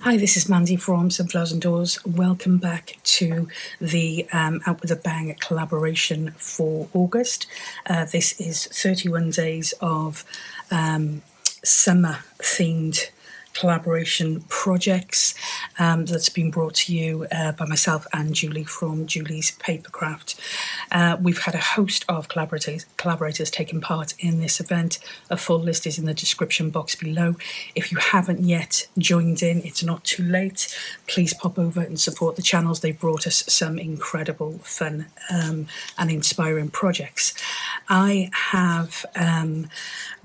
Hi, this is Mandy from Sunflowers and Doors. Welcome back to the Out With A Bang collaboration for August. This is 31 days of summer-themed collaboration projects that's been brought to you by myself and Julie from Julie's Papercraft. We've had a host of collaborators taking part in this event. A full list is in the description box below. If you haven't yet joined in, it's not too late. Please pop over and support the channels. They've brought us some incredible fun and inspiring projects. I have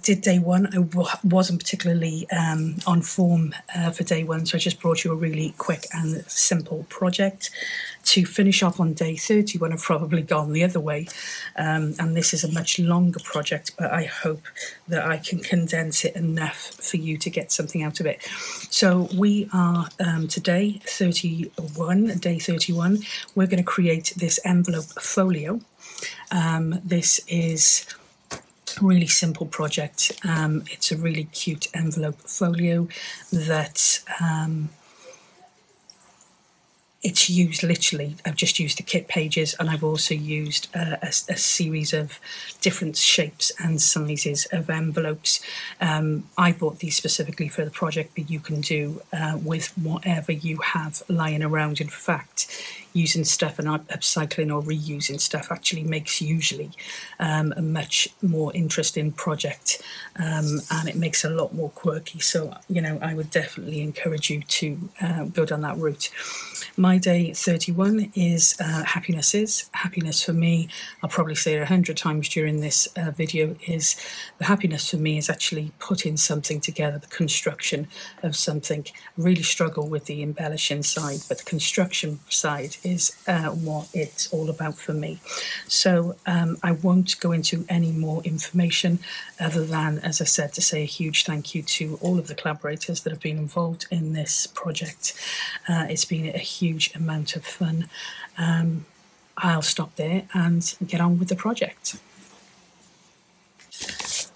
did day one. I wasn't particularly on form for day one, so I just brought you a really quick and simple project. To finish off on day 31, I've probably gone the other way, and this is a much longer project, but I hope that I can condense it enough for you to get something out of it. So we are today, day 31, we're going to create this envelope folio. This is really simple project. It's a really cute envelope folio that it's used literally. I've just used the kit pages, and I've also used a series of different shapes and sizes of envelopes. I bought these specifically for the project, but you can do with whatever you have lying around. In fact, using stuff and upcycling or reusing stuff actually makes usually a much more interesting project, and it makes a lot more quirky. So, you know, I would definitely encourage you to go down that route. My day 31 is happiness is. Happiness for me, I'll probably say it 100 times during this video, is the happiness for me is actually putting something together, the construction of something. I really struggle with the embellishing side, but the construction side is what it's all about for me. So I won't go into any more information other than, as I said, to say a huge thank you to all of the collaborators that have been involved in this project. It's been a huge amount of fun. I'll stop there and get on with the project.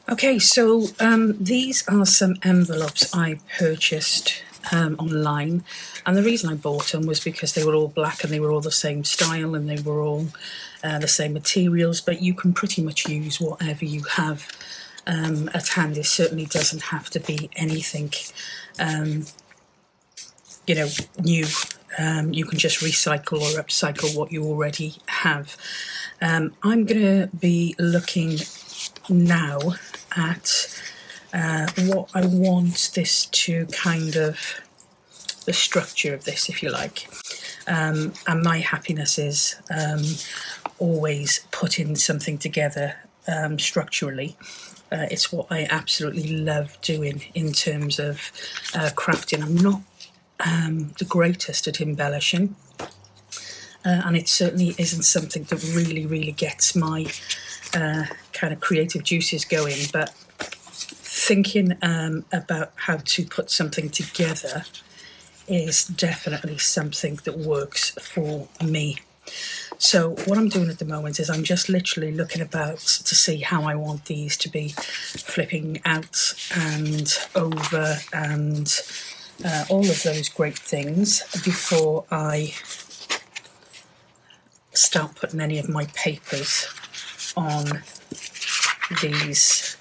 Okay, so these are some envelopes I purchased online, and the reason I bought them was because they were all black and they were all the same style and they were all the same materials, but you can pretty much use whatever you have at hand. It certainly doesn't have to be anything you know, new. You can just recycle or upcycle what you already have. I'm going to be looking now at what I want this to kind of, the structure of this, if you like. And my happiness is always putting something together structurally. It's what I absolutely love doing in terms of crafting. I'm not the greatest at embellishing, and it certainly isn't something that really gets my kind of creative juices going, but thinking about how to put something together is definitely something that works for me. So what I'm doing at the moment is I'm just literally looking about to see how I want these to be, flipping out and over and all of those great things before I start putting any of my papers on these,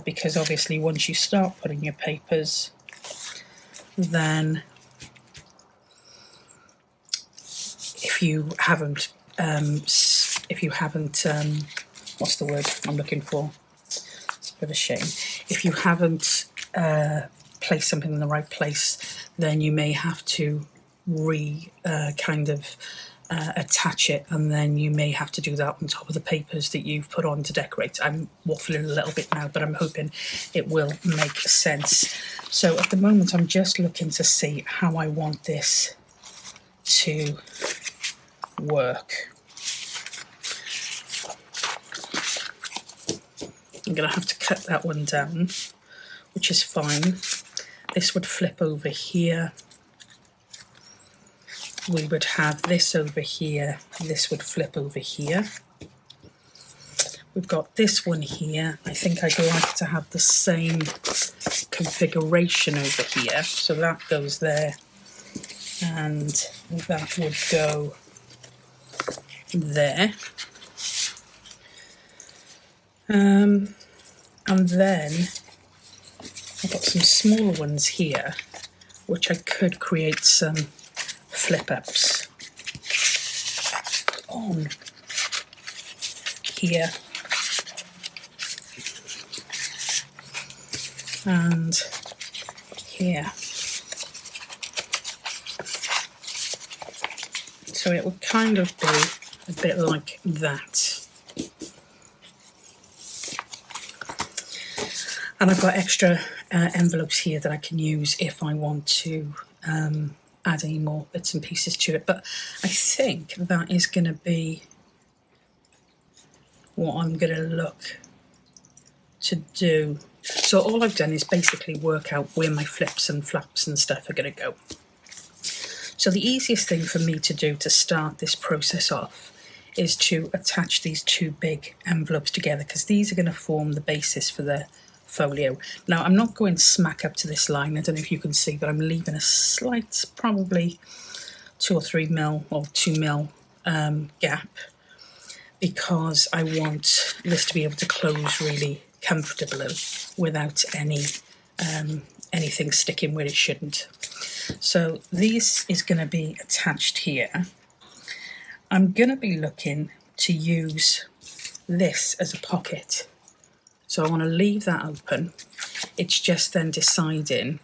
because obviously once you start putting your papers, then if you haven't what's the word I'm looking for, it's a bit of a shame, if you haven't place something in the right place, then you may have to attach it, and then you may have to do that on top of the papers that you've put on to decorate. I'm waffling a little bit now, but I'm hoping it will make sense. So at the moment I'm just looking to see how I want this to work. I'm going to have to cut that one down, which is fine. This would flip over here. We would have this over here. This would flip over here. we've got this one here. I think I'd like to have the same configuration over here. So that goes there, and that would go there. And then I've got some smaller ones here, which I could create some flip-ups on here. And here. So it would kind of be a bit like that. And I've got extra envelopes here that I can use if I want to add any more bits and pieces to it. But I think that is going to be what I'm going to look to do. So all I've done is basically work out where my flips and flaps and stuff are going to go. So the easiest thing for me to do to start this process off is to attach these two big envelopes together, because these are going to form the basis for the folio. Now I'm not going smack up to this line, I don't know if you can see, but I'm leaving a slight, probably 2 or 3 mil or 2 mil gap, because I want this to be able to close really comfortably without anything sticking where it shouldn't. So this is going to be attached here. I'm going to be looking to use this as a pocket. So I want to leave that open. It's just then deciding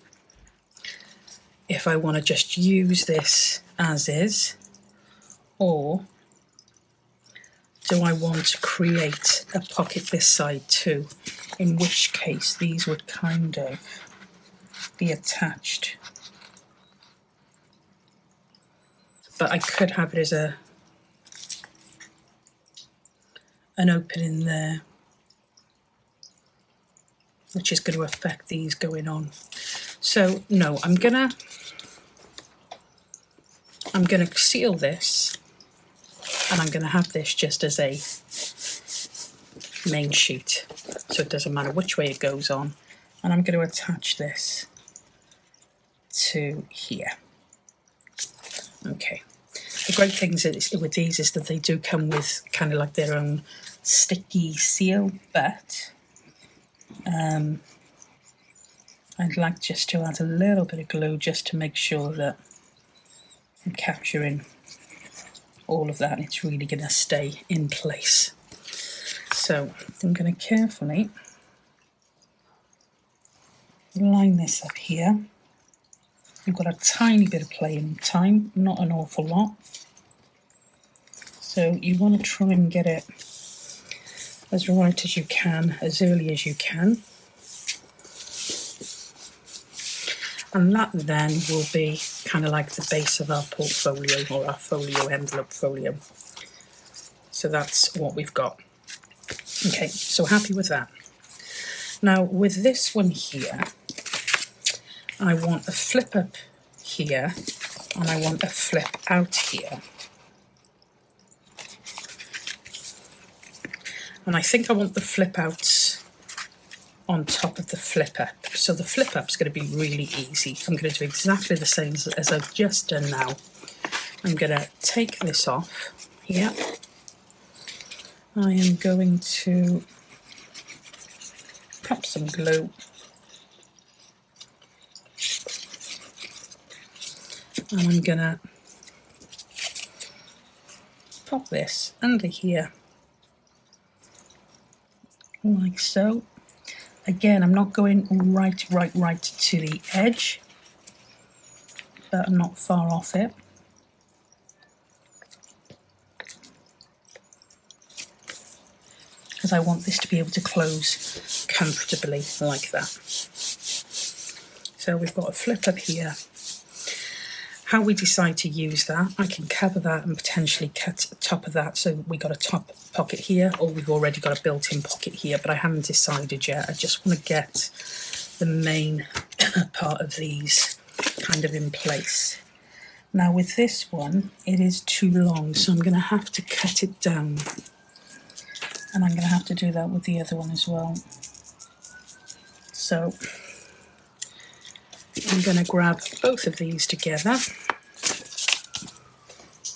if I want to just use this as is, or do I want to create a pocket this side too, in which case these would kind of be attached. But I could have it as an opening there, which is going to affect these going on. So no, I'm gonna seal this, and I'm gonna have this just as a main sheet, so it doesn't matter which way it goes on. And I'm going to attach this to here. Okay. The great things with these is that they do come with kind of like their own sticky seal, but I'd like just to add a little bit of glue just to make sure that I'm capturing all of that and it's really going to stay in place. So I'm going to carefully line this up here. We've got a tiny bit of playing time, not an awful lot. So you want to try and get it as right as you can, as early as you can. And that then will be kind of like the base of our portfolio, or our folio, envelope folio. So that's what we've got. Okay, so happy with that. Now with this one here, I want a flip up here and I want a flip out here. And I think I want the flip outs on top of the flip up. So the flip up is going to be really easy. I'm going to do exactly the same as I've just done now. I'm going to take this off here. I am going to pop some glue. And I'm going to pop this under here, like so. Again, I'm not going right to the edge, but I'm not far off it. Because I want this to be able to close comfortably like that. So we've got a flip up here. How we decide to use that, I can cover that and potentially cut the top of that, so we got a top pocket here, or we've already got a built-in pocket here, but I haven't decided yet. I just want to get the main part of these kind of in place. Now with this one, it is too long, so I'm going to have to cut it down And I'm going to have to do that with the other one as well. So I'm going to grab both of these together,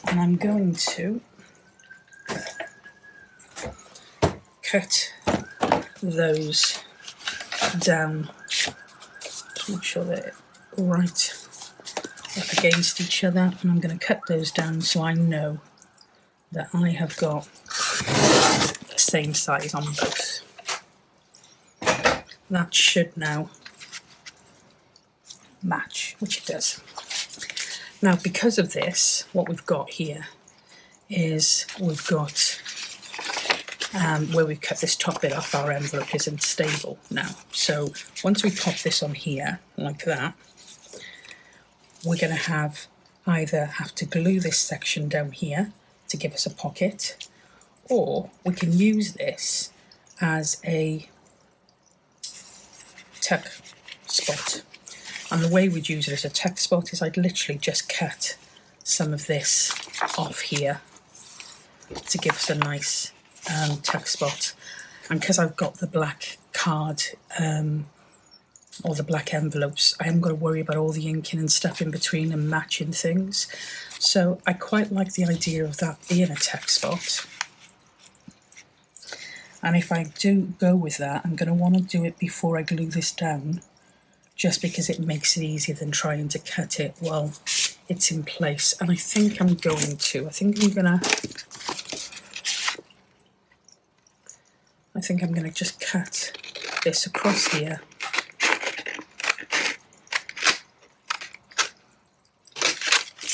and I'm going to cut those down to make sure they're right up against each other, and I'm going to cut those down so I know that I have got the same size on both. That should now match, which it does. Now, because of this, what we've got here is we've got where we've cut this top bit off, our envelope isn't stable now. So once we pop this on here like that, we're going to either have to glue this section down here to give us a pocket, or we can use this as a tuck spot. And the way we'd use it as a tuck spot is I'd literally just cut some of this off here to give us a nice tuck spot. And because I've got the black card or the black envelopes, I haven't got to worry about all the inking and stuff in between and matching things. So I quite like the idea of that being a tuck spot. And if I do go with that, I'm going to want to do it before I glue this down, just because it makes it easier than trying to cut it while it's in place. And I think I'm going to just cut this across here.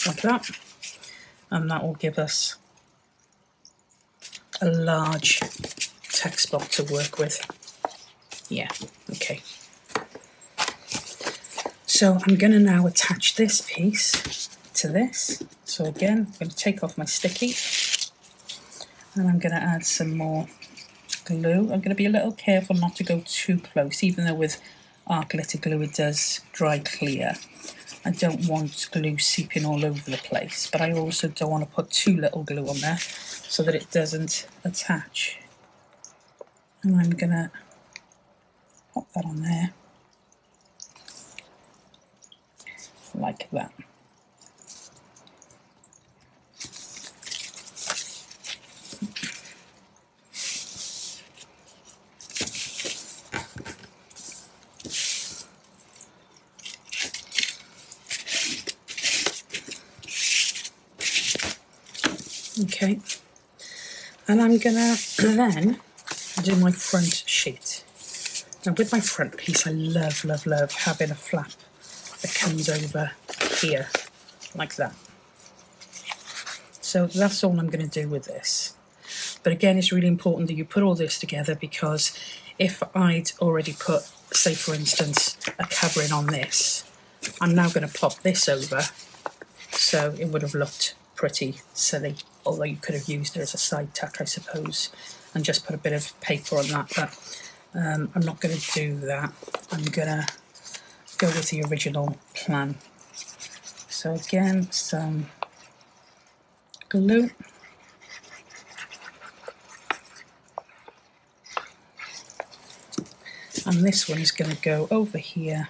Like that. And that will give us a large text spot to work with. Yeah, okay. So I'm going to now attach this piece to this. So again, I'm going to take off my sticky and I'm going to add some more glue. I'm going to be a little careful not to go too close, even though with art glitter glue it does dry clear. I don't want glue seeping all over the place, but I also don't want to put too little glue on there so that it doesn't attach. And I'm going to pop that on there like that. Okay, and I'm gonna then do my front sheet. Now with my front piece, I love having a flap that comes over here like that. So that's all I'm going to do with this. But again, it's really important that you put all this together, because if I'd already put, say for instance, a covering on this, I'm now going to pop this over, so it would have looked pretty silly, although you could have used it as a side tuck, I suppose, and just put a bit of paper on that, but I'm not going to do that. I'm going to go with the original plan. So again, some glue. And this one is going to go over here.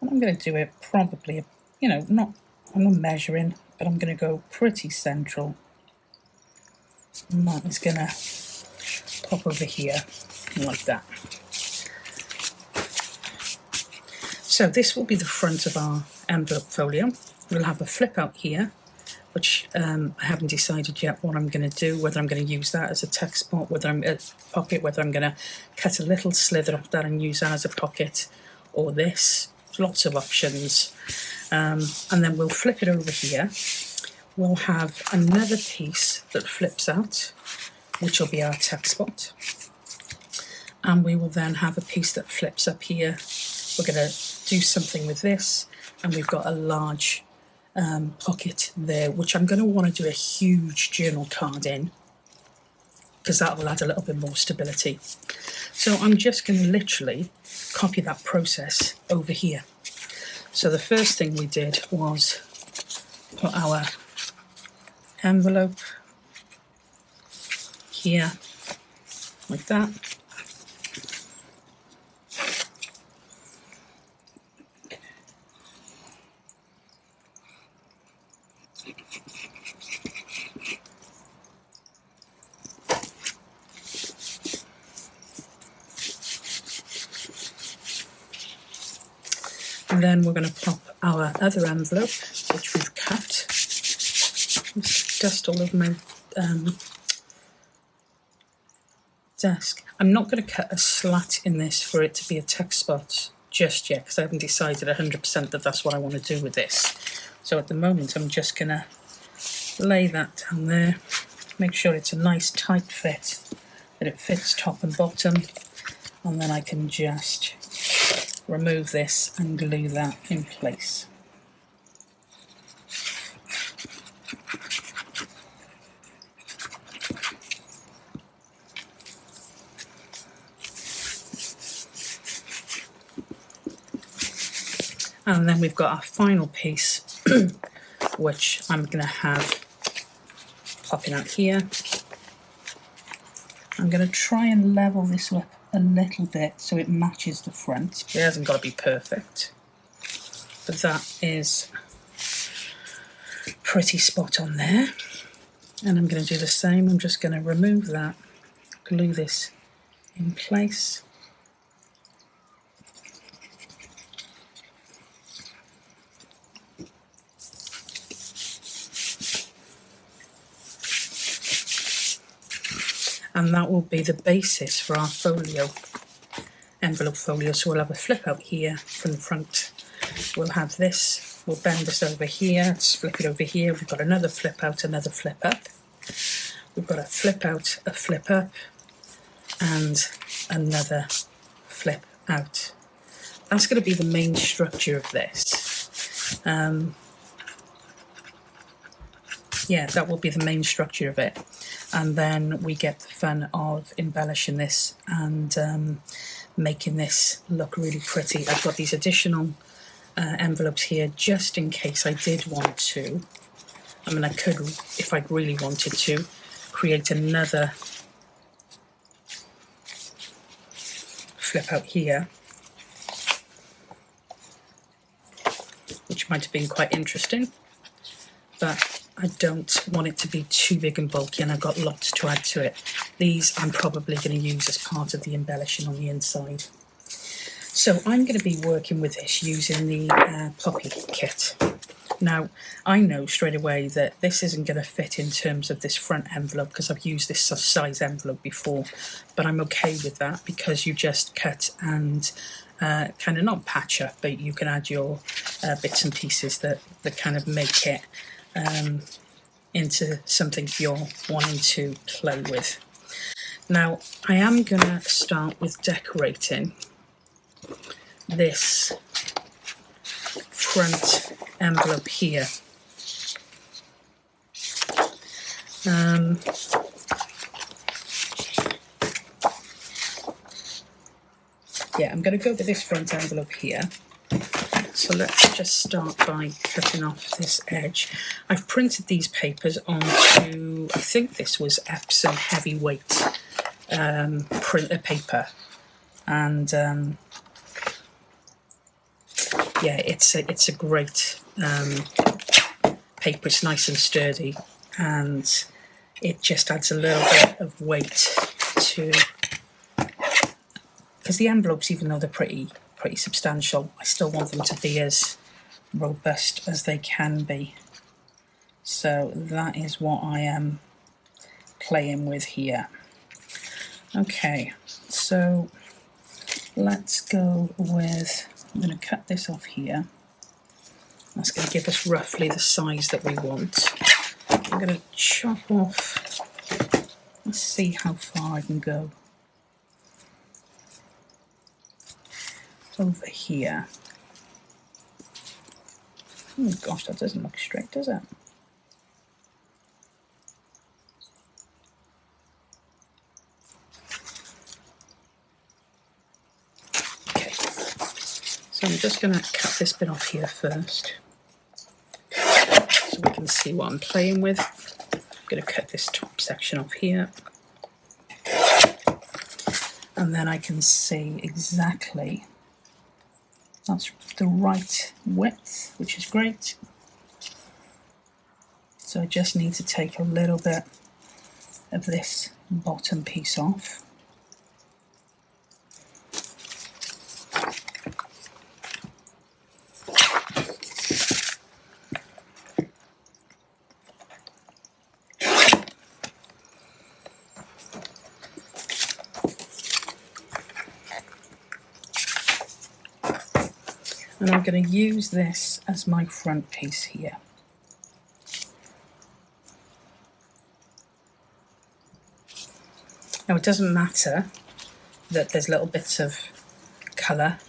And I'm going to do it probably, I'm not measuring, but I'm going to go pretty central. And that is going to pop over here like that. So this will be the front of our envelope folio. We'll have a flip out here, which I haven't decided yet what I'm going to do, whether I'm going to use that as a tuck spot, whether I'm a pocket, whether I'm going to cut a little slither off that and use that as a pocket, or this. Lots of options. And then we'll flip it over here. We'll have another piece that flips out, which will be our tuck spot. And we will then have a piece that flips up here. We're going to do something with this, and we've got a large pocket there, which I'm going to want to do a huge journal card in, because that will add a little bit more stability. So I'm just going to literally copy that process over here. So the first thing we did was put our envelope here, like that. And then we're going to pop our other envelope, which we've cut. There's dust all over my desk. I'm not going to cut a slat in this for it to be a text spot just yet, because I haven't decided 100% that that's what I want to do with this. So at the moment I'm just going to lay that down there, make sure it's a nice tight fit, that it fits top and bottom, and then I can just remove this and glue that in place. And then we've got our final piece, which I'm going to have popping out here. I'm going to try and level this up a little bit so it matches the front. It hasn't got to be perfect, but that is pretty spot on there. And I'm going to do the same. I'm just going to remove that, glue this in place. And that will be the basis for our folio, envelope folio. So we'll have a flip out here from the front. We'll have this, we'll bend this over here, let's flip it over here. We've got another flip out, another flip up. We've got a flip out, a flip up, and another flip out. That's going to be the main structure of this. Yeah, that will be the main structure of it. And then we get the fun of embellishing this and making this look really pretty. I've got these additional envelopes here just in case I did want to. I mean, I could, if I really wanted to, create another flip out here, which might have been quite interesting, but I don't want it to be too big and bulky, and I've got lots to add to it. These I'm probably going to use as part of the embellishing on the inside. So I'm going to be working with this using the Poppy kit. Now, I know straight away that this isn't going to fit in terms of this front envelope because I've used this size envelope before, but I'm okay with that because you just cut and kind of not patch up, but you can add your bits and pieces that kind of make it into something you're wanting to play with. Now, I am going to start with decorating this front envelope here. Yeah, I'm going to go with this front envelope here. So let's just start by cutting off this edge. I've printed these papers onto, I think this was Epsom heavyweight printer paper, and yeah, it's a great paper. It's nice and sturdy, and it just adds a little bit of weight to, because the envelopes, even though they're pretty substantial, I still want them to be as robust as they can be. So that is what I am playing with here. Okay, so let's go with, I'm going to cut this off here. That's going to give us roughly the size that we want. I'm going to chop off, let's see how far I can go. Over here. Oh gosh, that doesn't look straight, does it? Okay, so I'm just going to cut this bit off here first so we can see what I'm playing with. I'm going to cut this top section off here. and then I can see exactly that's the right width, which is great. So I just need to take a little bit of this bottom piece off. And I'm going to use this as my front piece here. Now it doesn't matter that there's little bits of colour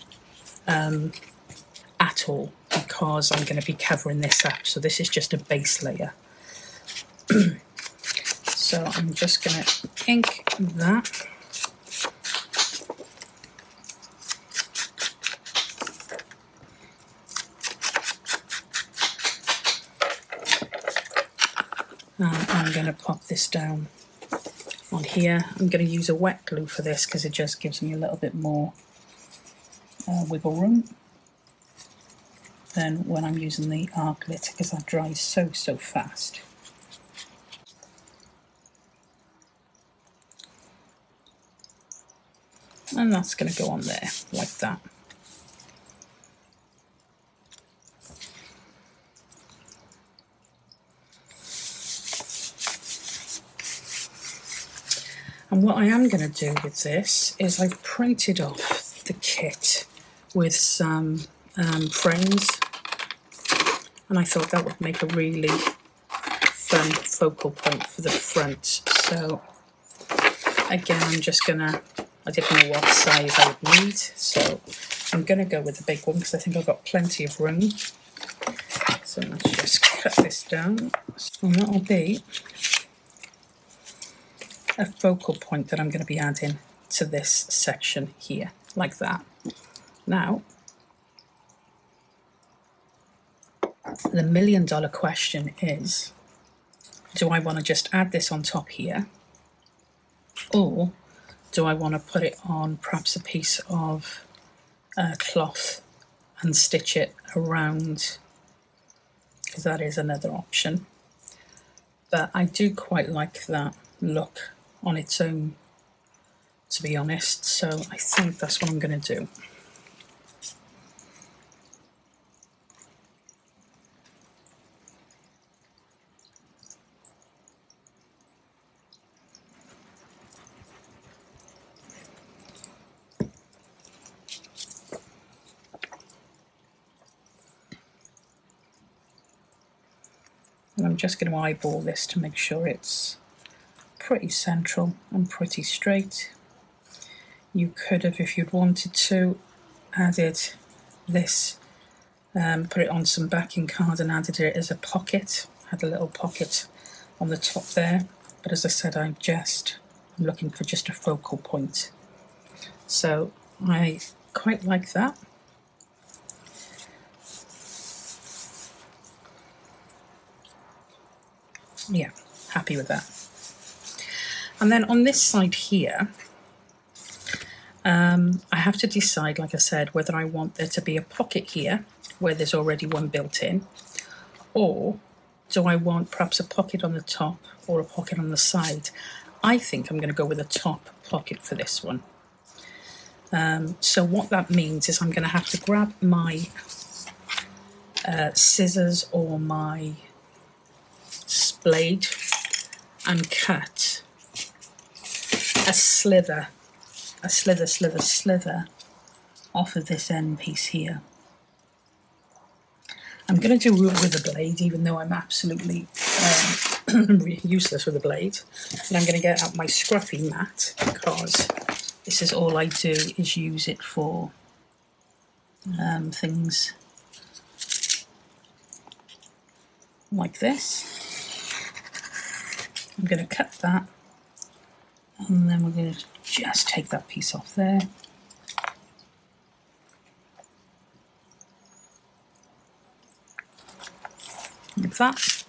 at all, because I'm going to be covering this up, so this is just a base layer. So I'm just going to ink that. I'm going to pop this down on here. I'm going to use a wet glue for this because it just gives me a little bit more wiggle room than when I'm using the art glitter, because that dries so fast. And that's going to go on there like that. And what I am going to do with this is I've printed off the kit with some frames, and I thought that would make a really fun focal point for the front. So again, I'm just going to, I didn't know what size I would need, so I'm going to go with the big one because I think I've got plenty of room. So let's just cut this down, and that'll be a focal point that I'm going to be adding to this section here, like that. Now, the million-dollar question is, do I want to just add this on top here, or do I want to put it on perhaps a piece of cloth and stitch it around, because that is another option. But I do quite like that look on its own, to be honest, so I think that's what I'm going to do. And I'm just going to eyeball this to make sure it's pretty central and pretty straight. You could have, if you'd wanted to, added this, put it on some backing card and added it as a pocket. Had a little pocket on the top there, but as I said, I'm looking for just a focal point. So I quite like that. Yeah, happy with that. And then on this side here, I have to decide, like I said, whether I want there to be a pocket here where there's already one built in, or do I want perhaps a pocket on the top or a pocket on the side. I think I'm going to go with a top pocket for this one. So what that means is I'm going to have to grab my scissors or my blade and cut a slither off of this end piece here. I'm going to do it with a blade, even though I'm absolutely useless with a blade. And I'm going to get out my scruffy mat, because this is all I do, is use it for things like this. I'm going to cut that, and then we're going to just take that piece off there. Like that.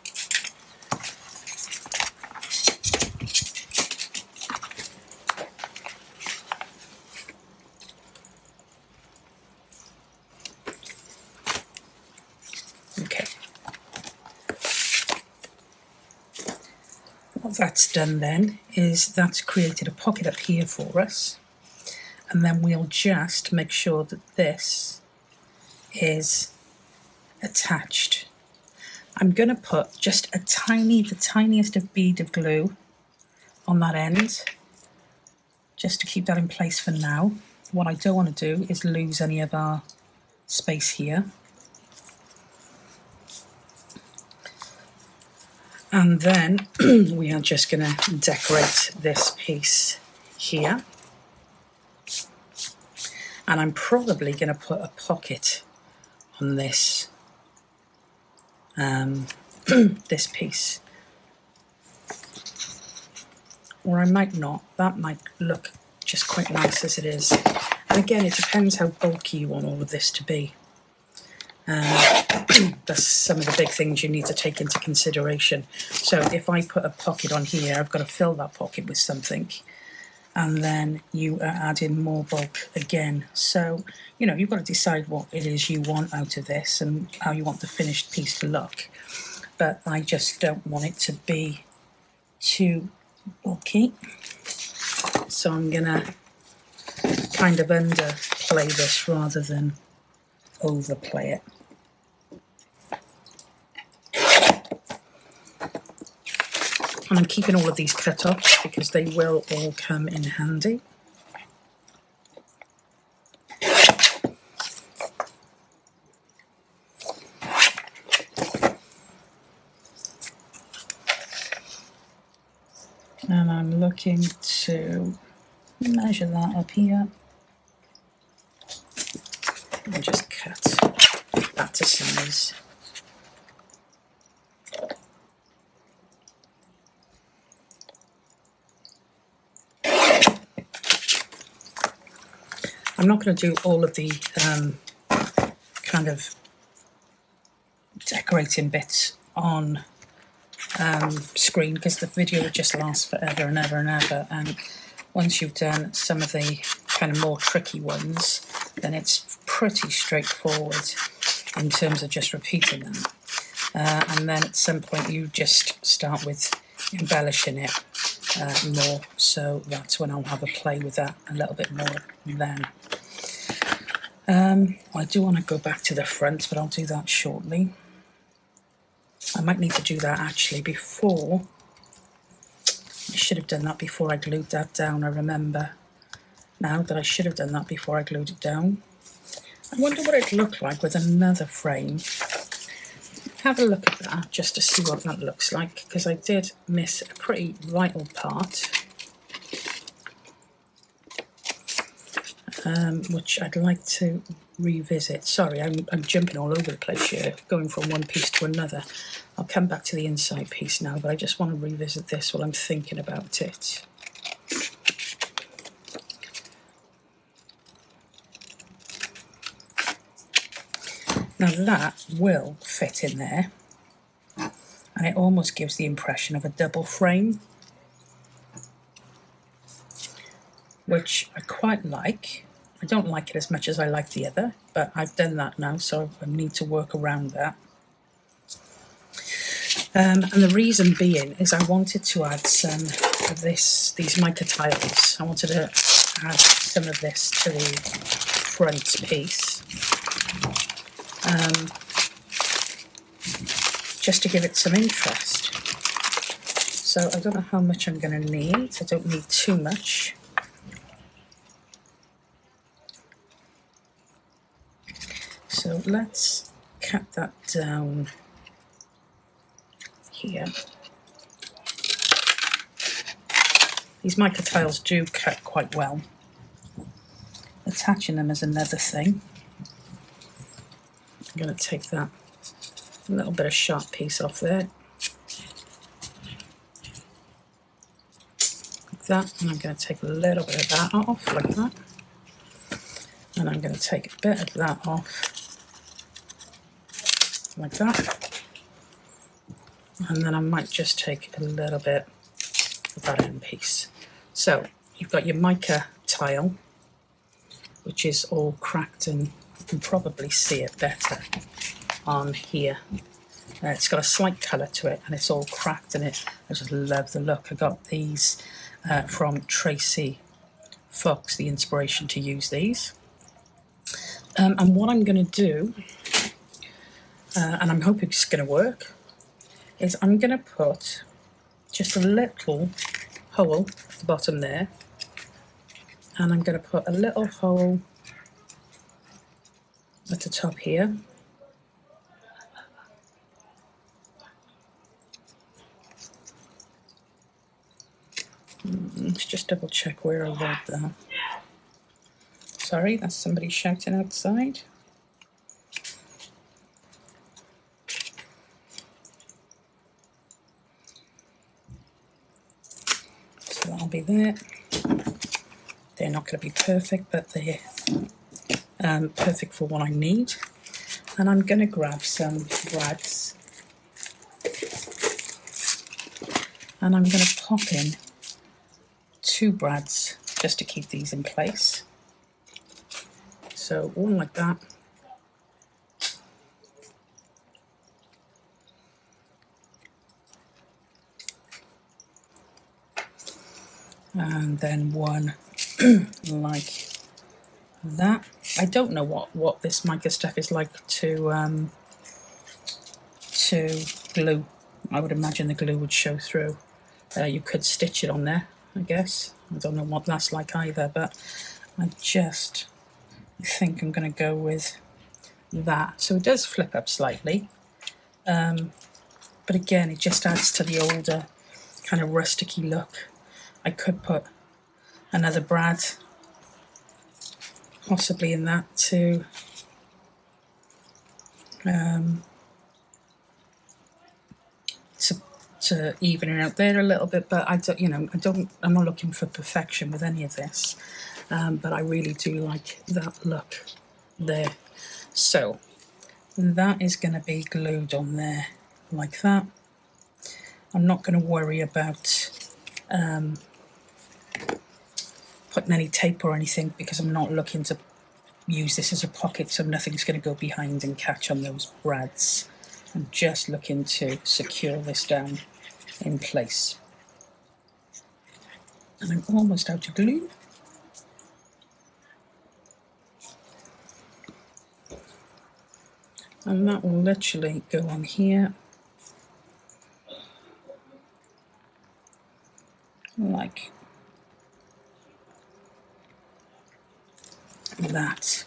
what that's done then is that's created a pocket up here for us, and then we'll just make sure that this is attached. I'm going to put just the tiniest of bead of glue on that end, just to keep that in place for now. What I don't want to do is lose any of our space here. And then we are just going to decorate this piece here. And I'm probably going to put a pocket on this this piece, or I might not. That might look just quite nice as it is. And again, it depends how bulky you want all of this to be. That's some of the big things you need to take into consideration. So if I put a pocket on here, I've got to fill that pocket with something, and then you are adding more bulk again. So, you know, you've got to decide what it is you want out of this and how you want the finished piece to look. But I just don't want it to be too bulky. So I'm going to kind of underplay this rather than overplay it. And I'm keeping all of these cut off because they will all come in handy. And I'm looking to measure that up here and just cut that to size. I'm not going to do all of the kind of decorating bits on screen because the video would just last forever and ever and ever, and once you've done some of the kind of more tricky ones, then it's pretty straightforward in terms of just repeating them. And then at some point you just start with embellishing it more, so that's when I'll have a play with that a little bit more then. I do want to go back to the front, but I'll do that shortly. I might need to do that actually before. I should have done that before I glued that down, I remember now that I should have done that before I glued it down. I wonder what it'd look like with another frame. Have a look at that just to see what that looks like, because I did miss a pretty vital part, which I'd like to revisit. Sorry, I'm jumping all over the place here, going from one piece to another. I'll come back to the inside piece now, but I just want to revisit this while I'm thinking about it. Now that will fit in there, and it almost gives the impression of a double frame, which I quite like. I don't like it as much as I like the other, but I've done that now, so I need to work around that. And the reason being is I wanted to add some of these mica tiles. I wanted to add some of this to the front piece, just to give it some interest. So I don't know how much I'm going to need. I don't need too much. So let's cut that down here. These mica tiles do cut quite well. Attaching them is another thing. I'm going to take that little bit of sharp piece off there. Like that. And I'm going to take a little bit of that off, like that. And I'm going to take a bit of that off, like that. And then I might just take a little bit of that end piece. So you've got your mica tile, which is all cracked, and you can probably see it better on here. It's got a slight colour to it, and it's all cracked in it. I just love the look. I got these from Tracy Fox, the inspiration to use these. And what I'm going to do, and I'm hoping it's going to work, is I'm going to put just a little hole at the bottom there, and I'm going to put a little hole at the top here. Let's just double check where I wrote that. Sorry, that's somebody shouting outside. So that'll be there. They're not going to be perfect, but they're perfect for what I need. And I'm going to grab some brads, and I'm going to pop in 2 brads just to keep these in place. So one like that, and then one like that. I don't know what this mica stuff is like to glue. I would imagine the glue would show through. You could stitch it on there, I guess. I don't know what that's like either, but I think I'm going to go with that. So it does flip up slightly, but again, it just adds to the older kind of rusticy look. I could put another brad possibly in that to even it out there a little bit, but I'm not looking for perfection with any of this, but I really do like that look there. So that is going to be glued on there like that. I'm not going to worry about putting any tape or anything, because I'm not looking to use this as a pocket, so nothing's going to go behind and catch on those brads. I'm just looking to secure this down in place. And I'm almost out of glue. And that will literally go on here like that.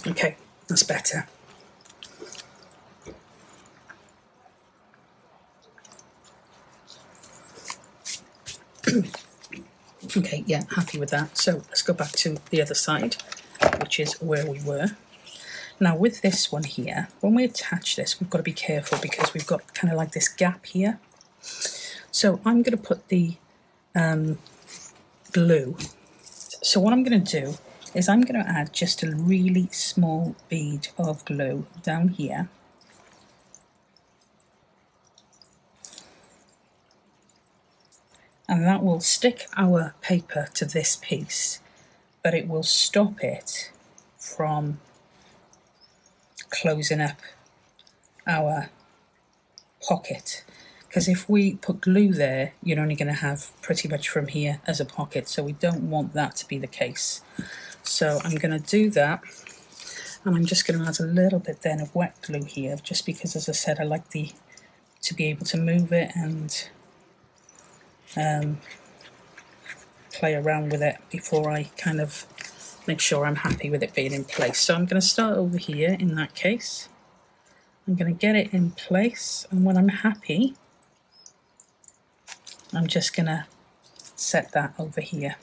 Okay, that's better. Okay, yeah, happy with that. So let's go back to the other side, which is where we were. Now with this one here, when we attach this, we've got to be careful because we've got kind of like this gap here. So I'm going to put the glue. So what I'm going to do is I'm going to add just a really small bead of glue down here. And that will stick our paper to this piece, but it will stop it from closing up our pocket. Because if we put glue there, you're only going to have pretty much from here as a pocket, so we don't want that to be the case. So I'm going to do that, and I'm just going to add a little bit then of wet glue here, just because, as I said, I like to be able to move it and play around with it before I kind of make sure I'm happy with it being in place. So I'm going to start over here in that case. I'm going to get it in place, and when I'm happy, I'm just going to set that over here.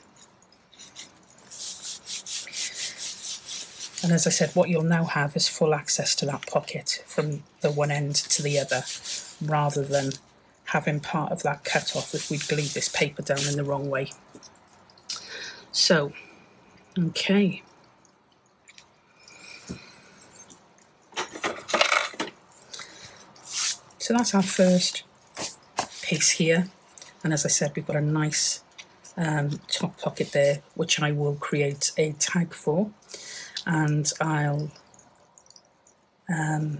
And as I said, what you'll now have is full access to that pocket from the one end to the other, rather than having part of that cut off if we glued this paper down in the wrong way. So, okay. So that's our first piece here. And as I said, we've got a nice top pocket there, which I will create a tag for. And I'll do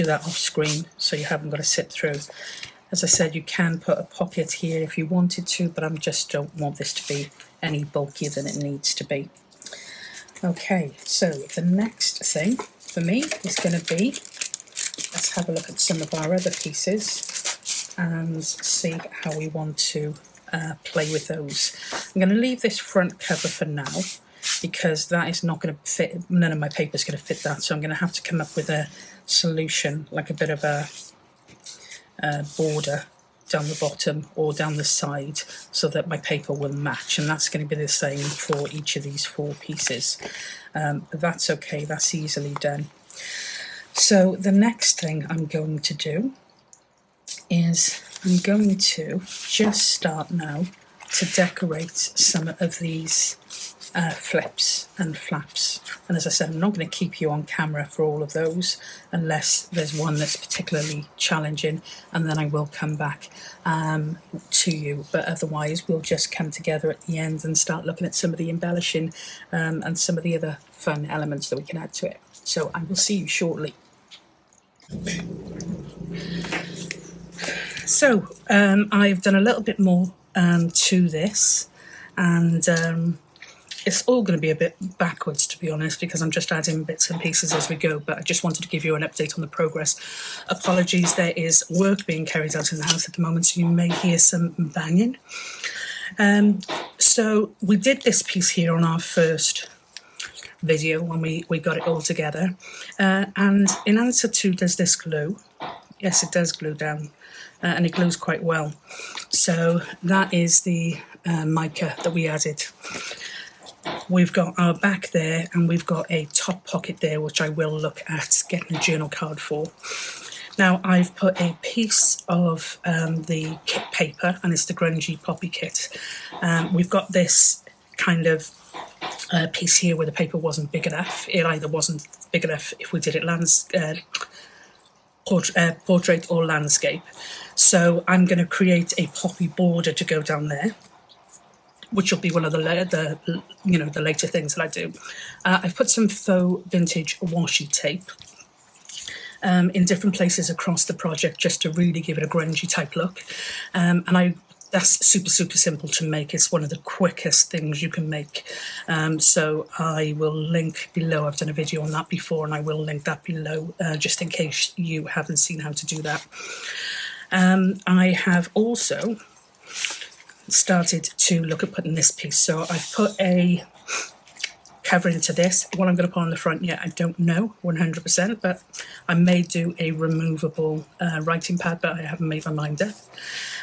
that off screen so you haven't got to sit through. As I said, you can put a pocket here if you wanted to, but I just don't want this to be any bulkier than it needs to be. Okay, so the next thing for me is going to be, let's have a look at some of our other pieces and see how we want to play with those. I'm going to leave this front cover for now because that is not going to fit, none of my paper is going to fit that, so I'm going to have to come up with a solution, like a bit of a border down the bottom or down the side so that my paper will match, and that's going to be the same for each of these 4 pieces. But that's okay, that's easily done. So the next thing I'm going to do is I'm going to just start now to decorate some of these flips and flaps, and as I said, I'm not going to keep you on camera for all of those unless there's one that's particularly challenging, and then I will come back to you, but otherwise we'll just come together at the end and start looking at some of the embellishing and some of the other fun elements that we can add to it. So I will see you shortly. So I've done a little bit more to this, and it's all going to be a bit backwards, to be honest, because I'm just adding bits and pieces as we go, but I just wanted to give you an update on the progress. Apologies, there is work being carried out in the house at the moment, so you may hear some banging. So we did this piece here on our first video when we got it all together, and in answer to does this glue, yes, it does glue down, and it glues quite well. So that is the mica that we added. We've got our back there, and we've got a top pocket there, which I will look at getting a journal card for. Now I've put a piece of the kit paper, and it's the grungy poppy kit. We've got this kind of piece here where the paper wasn't big enough. It either wasn't big enough if we did it portrait or landscape. So I'm going to create a poppy border to go down there, which will be one of the later things that I do. I've put some faux vintage washi tape in different places across the project just to really give it a grungy type look. That's super simple to make. It's one of the quickest things you can make. So I will link below. I've done a video on that before, and I will link that below just in case you haven't seen how to do that. I have also started to look at putting this piece. So I've put a cover into this. What I'm going to put on the front yet, I don't know 100%, but I may do a removable writing pad, but I haven't made my mind up.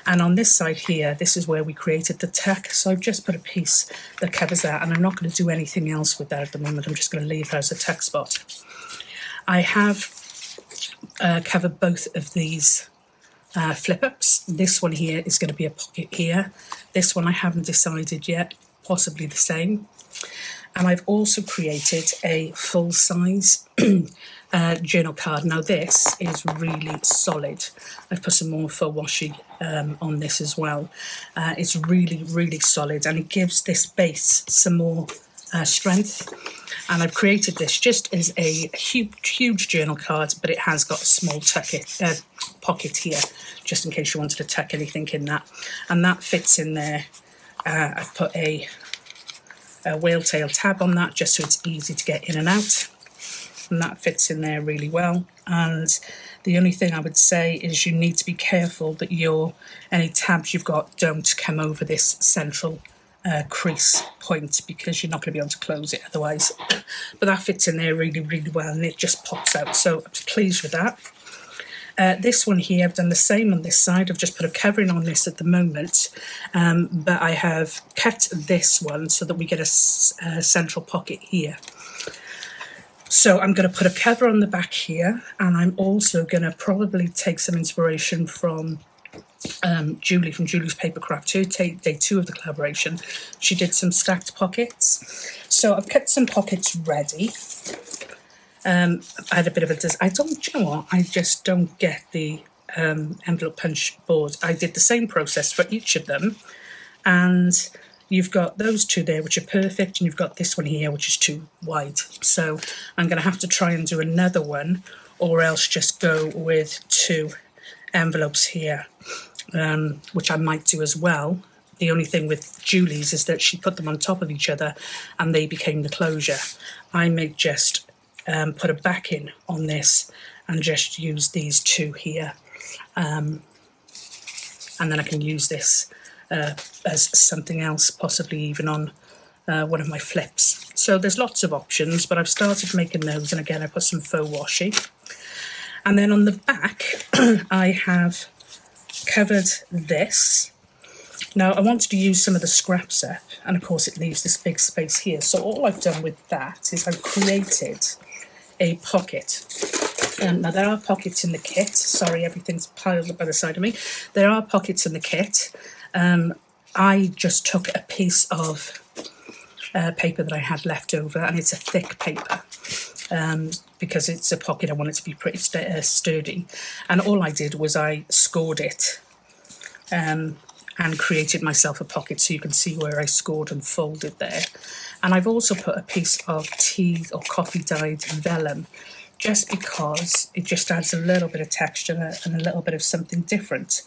And on this side here, this is where we created the tuck. So I've just put a piece that covers that, and I'm not going to do anything else with that at the moment. I'm just going to leave her as a tuck spot. I have covered both of these flip-ups. This one here is going to be a pocket here. This one I haven't decided yet, possibly the same. And I've also created a full-size journal card. Now this is really solid. I've put some more faux washi on this as well. It's really solid, and it gives this base some more strength. And I've created this just as a huge journal card, but it has got a small pocket here, just in case you wanted to tuck anything in that. And that fits in there. I've put a whale tail tab on that just so it's easy to get in and out. And that fits in there really well. And the only thing I would say is you need to be careful that any tabs you've got don't come over this central crease point, because you're not going to be able to close it otherwise. But that fits in there really well, and it just pops out, so I'm pleased with that. This one here, I've done the same on this side. I've just put a covering on this at the moment, but I have cut this one so that we get a central pocket here. So I'm going to put a cover on the back here, and I'm also going to probably take some inspiration from Julie from Julie's Papercraft to take day 2 of the collaboration. She did some stacked pockets. So I've kept some pockets ready. I had a bit of a... do you know what? I just don't get the envelope punch board. I did the same process for each of them, and you've got those two there which are perfect, and you've got this one here which is too wide. So I'm going to have to try and do another one, or else just go with 2 envelopes here, which I might do as well. The only thing with Julie's is that she put them on top of each other and they became the closure. I may just put a backing on this and just use these 2 here, and then I can use this as something else, possibly even on one of my flips. So there's lots of options, but I've started making those, and again I put some faux washi. And then on the back I have covered this. Now I wanted to use some of the scraps up, and of course it leaves this big space here. So all I've done with that is I've created a pocket. Now there are pockets in the kit. Sorry, everything's piled up by the side of me. There are pockets in the kit. I just took a piece of paper that I had left over, and it's a thick paper, because it's a pocket. I want it to be pretty sturdy. And all I did was I scored it and created myself a pocket, so you can see where I scored and folded there. And I've also put a piece of tea or coffee dyed vellum, just because it just adds a little bit of texture and a little bit of something different.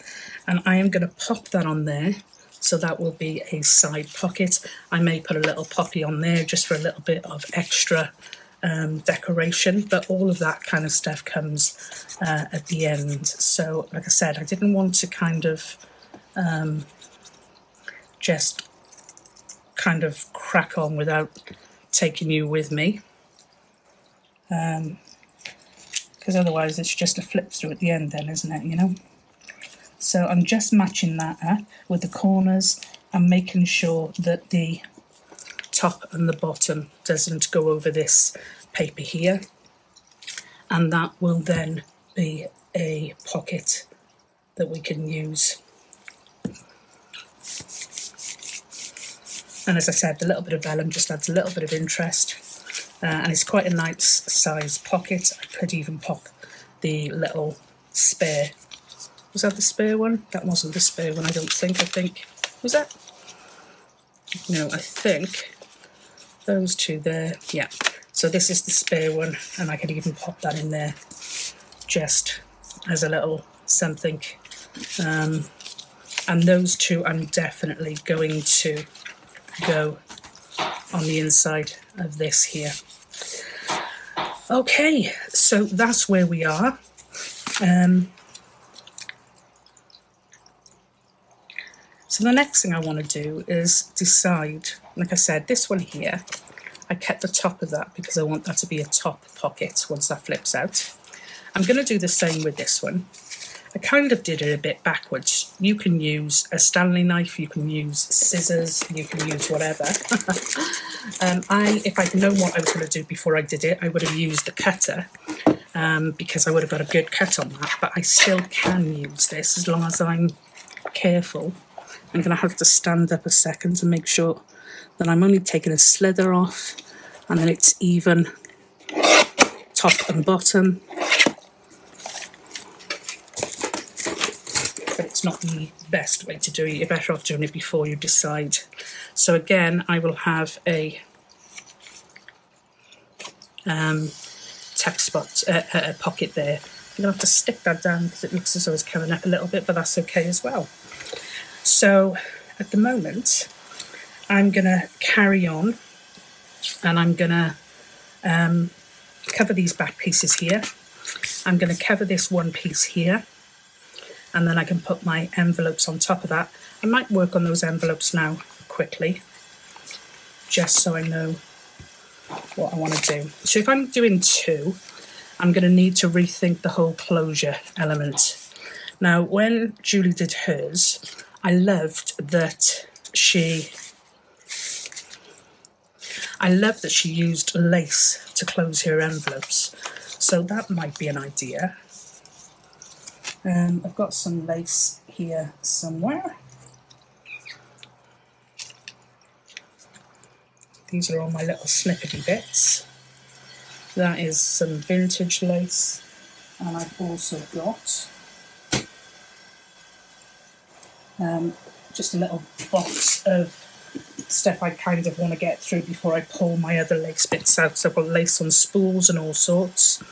And I am going to pop that on there, so that will be a side pocket. I may put a little poppy on there just for a little bit of extra decoration, but all of that kind of stuff comes at the end. So like I said, I didn't want to kind of just kind of crack on without taking you with me, because otherwise it's just a flip through at the end then, isn't it, you know? So I'm just matching that up with the corners and making sure that the top and the bottom doesn't go over this paper here, and that will then be a pocket that we can use. And as I said, the little bit of vellum just adds a little bit of interest, and it's quite a nice size pocket. I could even pop the little spare. Was that the spare one? That wasn't the spare one, I don't think. Was that? No, I think those 2 there. Yeah. So this is the spare one, and I could even pop that in there just as a little something. And those 2 I'm definitely going to go on the inside of this here. Okay, so that's where we are. So the next thing I want to do is decide, like I said, this one here, I kept the top of that because I want that to be a top pocket once that flips out. I'm going to do the same with this one. I kind of did it a bit backwards. You can use a Stanley knife, you can use scissors, you can use whatever. If I'd known what I was going to do before I did it, I would have used the cutter, because I would have got a good cut on that, but I still can use this as long as I'm careful. I'm going to have to stand up a second to make sure that I'm only taking a slither off and then it's even top and bottom. But it's not the best way to do it. You're better off doing it before you decide. So again, I will have a text spot, a pocket there. I'm going to have to stick that down because it looks as though it's coming up a little bit, but that's okay as well. So at the moment, I'm going to carry on, and I'm going to cover these back pieces here. I'm going to cover this one piece here, and then I can put my envelopes on top of that. I might work on those envelopes now quickly, just so I know what I want to do. So if I'm doing 2, I'm going to need to rethink the whole closure element. Now, when Julie did hers, I loved that she used lace to close her envelopes. So that might be an idea. I've got some lace here somewhere. These are all my little snippety bits. That is some vintage lace, and I've also got just a little box of stuff I kind of want to get through before I pull my other lace bits out. So I've got lace on spools and all sorts,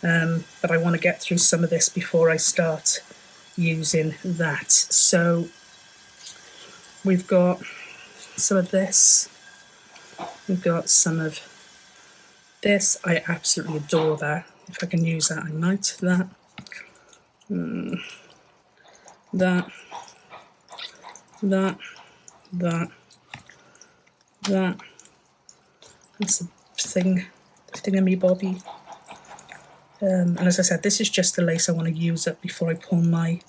but I want to get through some of this before I start using that. So we've got some of this, we've got some of this. I absolutely adore that. If I can use that, I might. That, that's the thingamybobby. And as I said, this is just the lace I want to use up before I pull my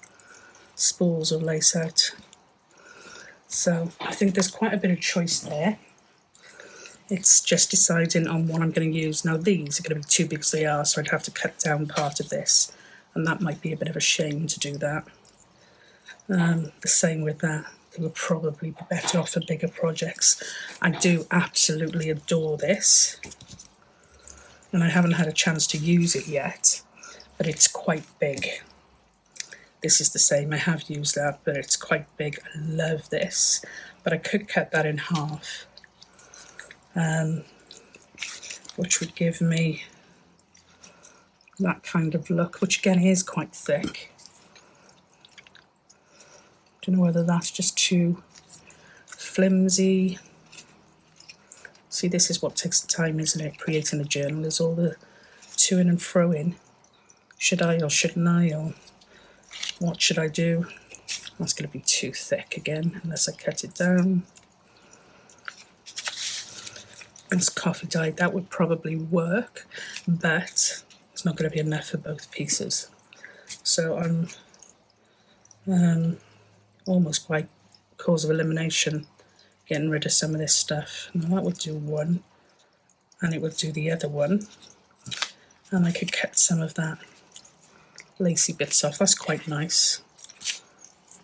spools of lace out. So I think there's quite a bit of choice there. It's just deciding on what I'm going to use. Now these are going to be too big as they are, so I'd have to cut down part of this, and that might be a bit of a shame to do that. The same with that. They would probably be better off for bigger projects. I do absolutely adore this, and I haven't had a chance to use it yet, but it's quite big. This is the same, I have used that, but it's quite big. I love this, but I could cut that in half, which would give me that kind of look, which again is quite thick. Don't know whether that's just too flimsy. See, this is what takes the time, isn't it? Creating a journal is all the to-in and fro-in. Should I or shouldn't I, or what should I do? That's going to be too thick again, unless I cut it down. It's coffee dyed, that would probably work, but it's not going to be enough for both pieces. So I'm almost by cause of elimination getting rid of some of this stuff. Now that would do one, and it would do the other one, and I could cut some of that lacy bits off. That's quite nice.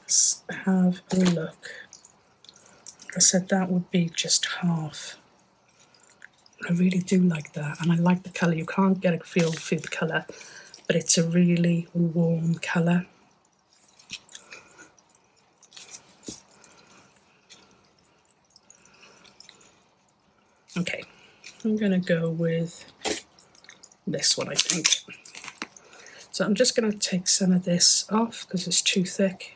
Let's have a look. Like I said, that would be just half. I really do like that, and I like the colour. You can't get a feel through the colour, but it's a really warm colour. Okay, I'm going to go with this one, I think. So I'm just going to take some of this off because it's too thick.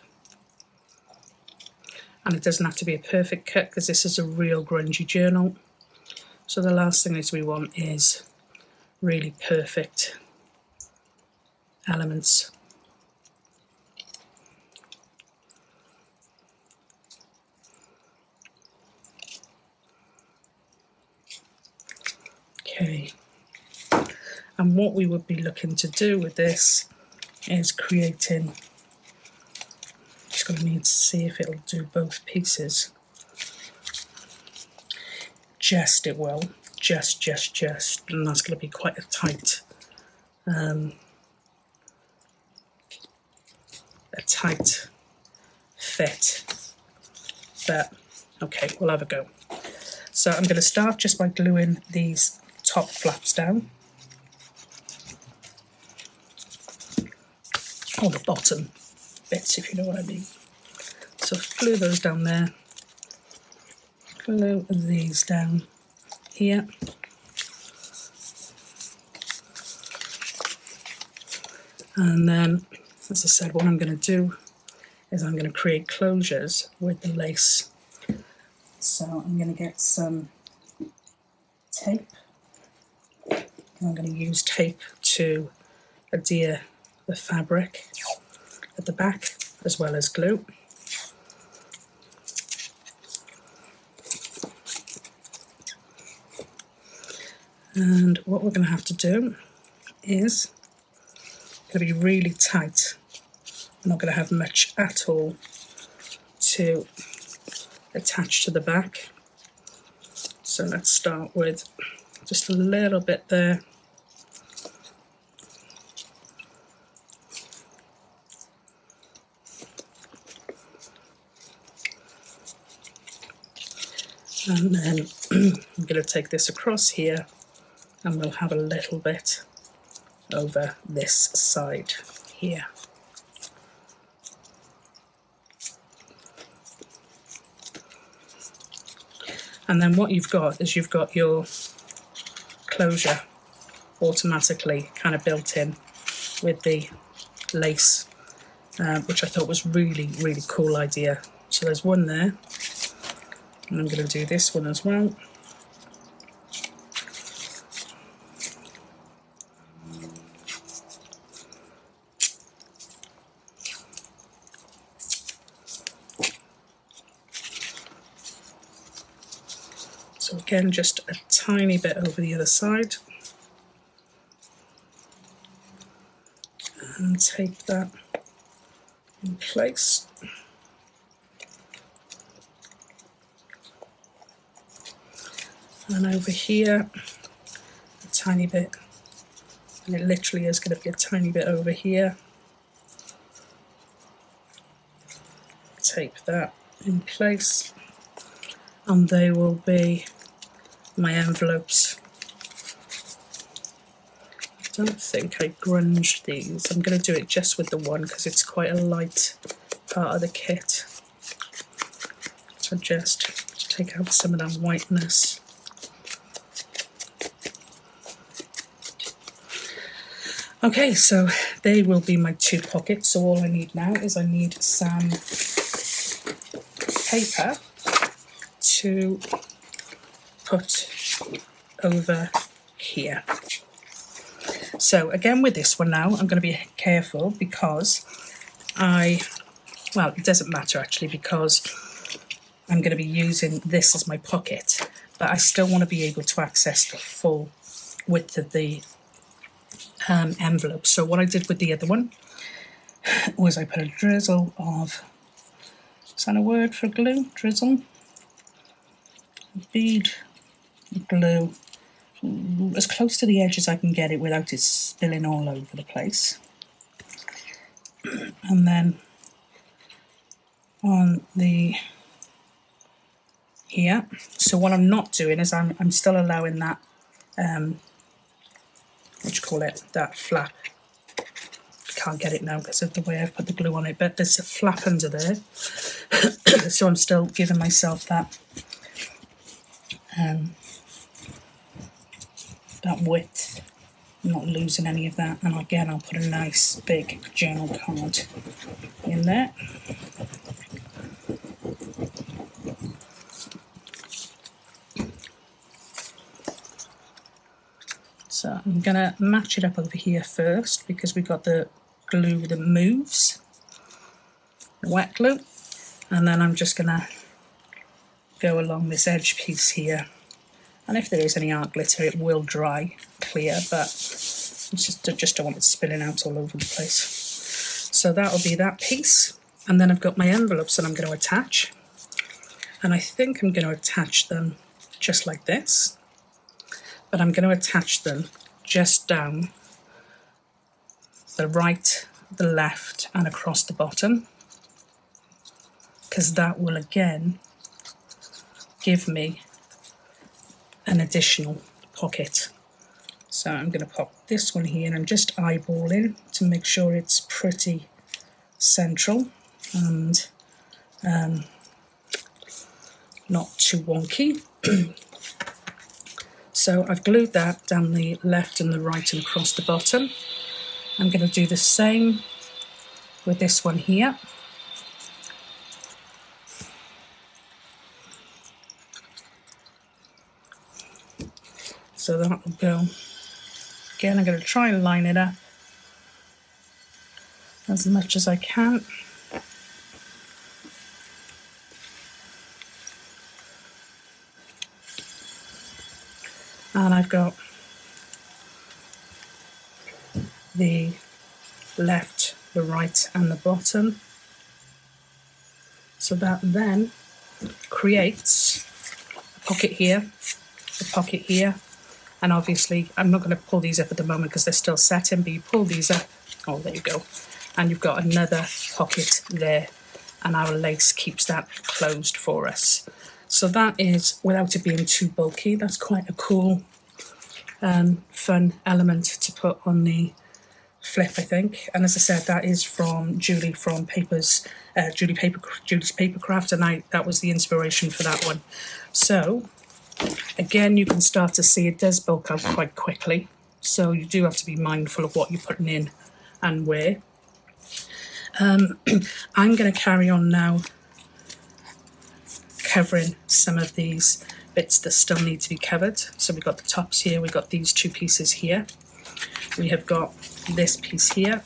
And it doesn't have to be a perfect cut because this is a real grungy journal. So the last thing that we want is really perfect elements. Okay, and what we would be looking to do with this is creating, just going to need to see if it'll do both pieces. Just it will, just, and that's going to be quite a tight fit, but okay, we'll have a go. So I'm going to start just by gluing these top flaps down, or the bottom bits, if you know what I mean. So glue those down there, glue these down here, and then, as I said, what I'm going to do is I'm going to create closures with the lace. So I'm going to get some tape. I'm going to use tape to adhere the fabric at the back, as well as glue. And what we're going to have to do is going to be really tight. I'm not going to have much at all to attach to the back. So let's start with just a little bit there. And then I'm going to take this across here, and we'll have a little bit over this side here. And then what you've got is you've got your closure automatically kind of built in with the lace, which I thought was really, really cool idea. So there's one there, and I'm going to do this one as well. So again, just a tiny bit over the other side. And tape that in place. And over here, a tiny bit. And it literally is going to be a tiny bit over here. Tape that in place. And they will be my envelopes. I don't think I grunged these. I'm going to do it just with the one because it's quite a light part of the kit. So just take out some of that whiteness. Okay, so they will be my 2 pockets. So all I need now is I need some paper to put over here. So again with this one now, I'm going to be careful because well, it doesn't matter actually because I'm going to be using this as my pocket, but I still want to be able to access the full width of the envelope. So what I did with the other one was I put a drizzle of, is that a word for glue? Drizzle? Bead glue. As close to the edge as I can get it without it spilling all over the place. And then on the here. So what I'm not doing is I'm still allowing that what do you call it? That flap. Can't get it now because of the way I've put the glue on it, but there's a flap under there. So I'm still giving myself that that width, not losing any of that. And again, I'll put a nice big journal card in there. So I'm going to match it up over here first because we've got the glue that moves, wet glue, and then I'm just going to go along this edge piece here. And if there is any art glitter, it will dry clear, but I just don't want it spilling out all over the place. So that'll be that piece. And then I've got my envelopes that I'm going to attach. And I think I'm going to attach them just like this. But I'm going to attach them just down the right, the left, and across the bottom. Because that will again give me an additional pocket. So I'm going to pop this one here and I'm just eyeballing to make sure it's pretty central and not too wonky. So I've glued that down the left and the right and across the bottom. I'm going to do the same with this one here. So that will go. Again, I'm going to try and line it up as much as I can. And I've got the left, the right and the bottom. So that then creates a pocket here, a pocket here. And obviously, I'm not going to pull these up at the moment because they're still setting, but you pull these up, oh, there you go. And you've got another pocket there, and our lace keeps that closed for us. So that is, without it being too bulky, that's quite a cool, fun element to put on the flip, I think. And as I said, that is from Julie from Julie's Papercraft, and that was the inspiration for that one. So Again, you can start to see it does bulk out quite quickly, so you do have to be mindful of what you're putting in and where. I'm going to carry on now covering some of these bits that still need to be covered. So we've got the tops here, we've got these two pieces here, we have got this piece here,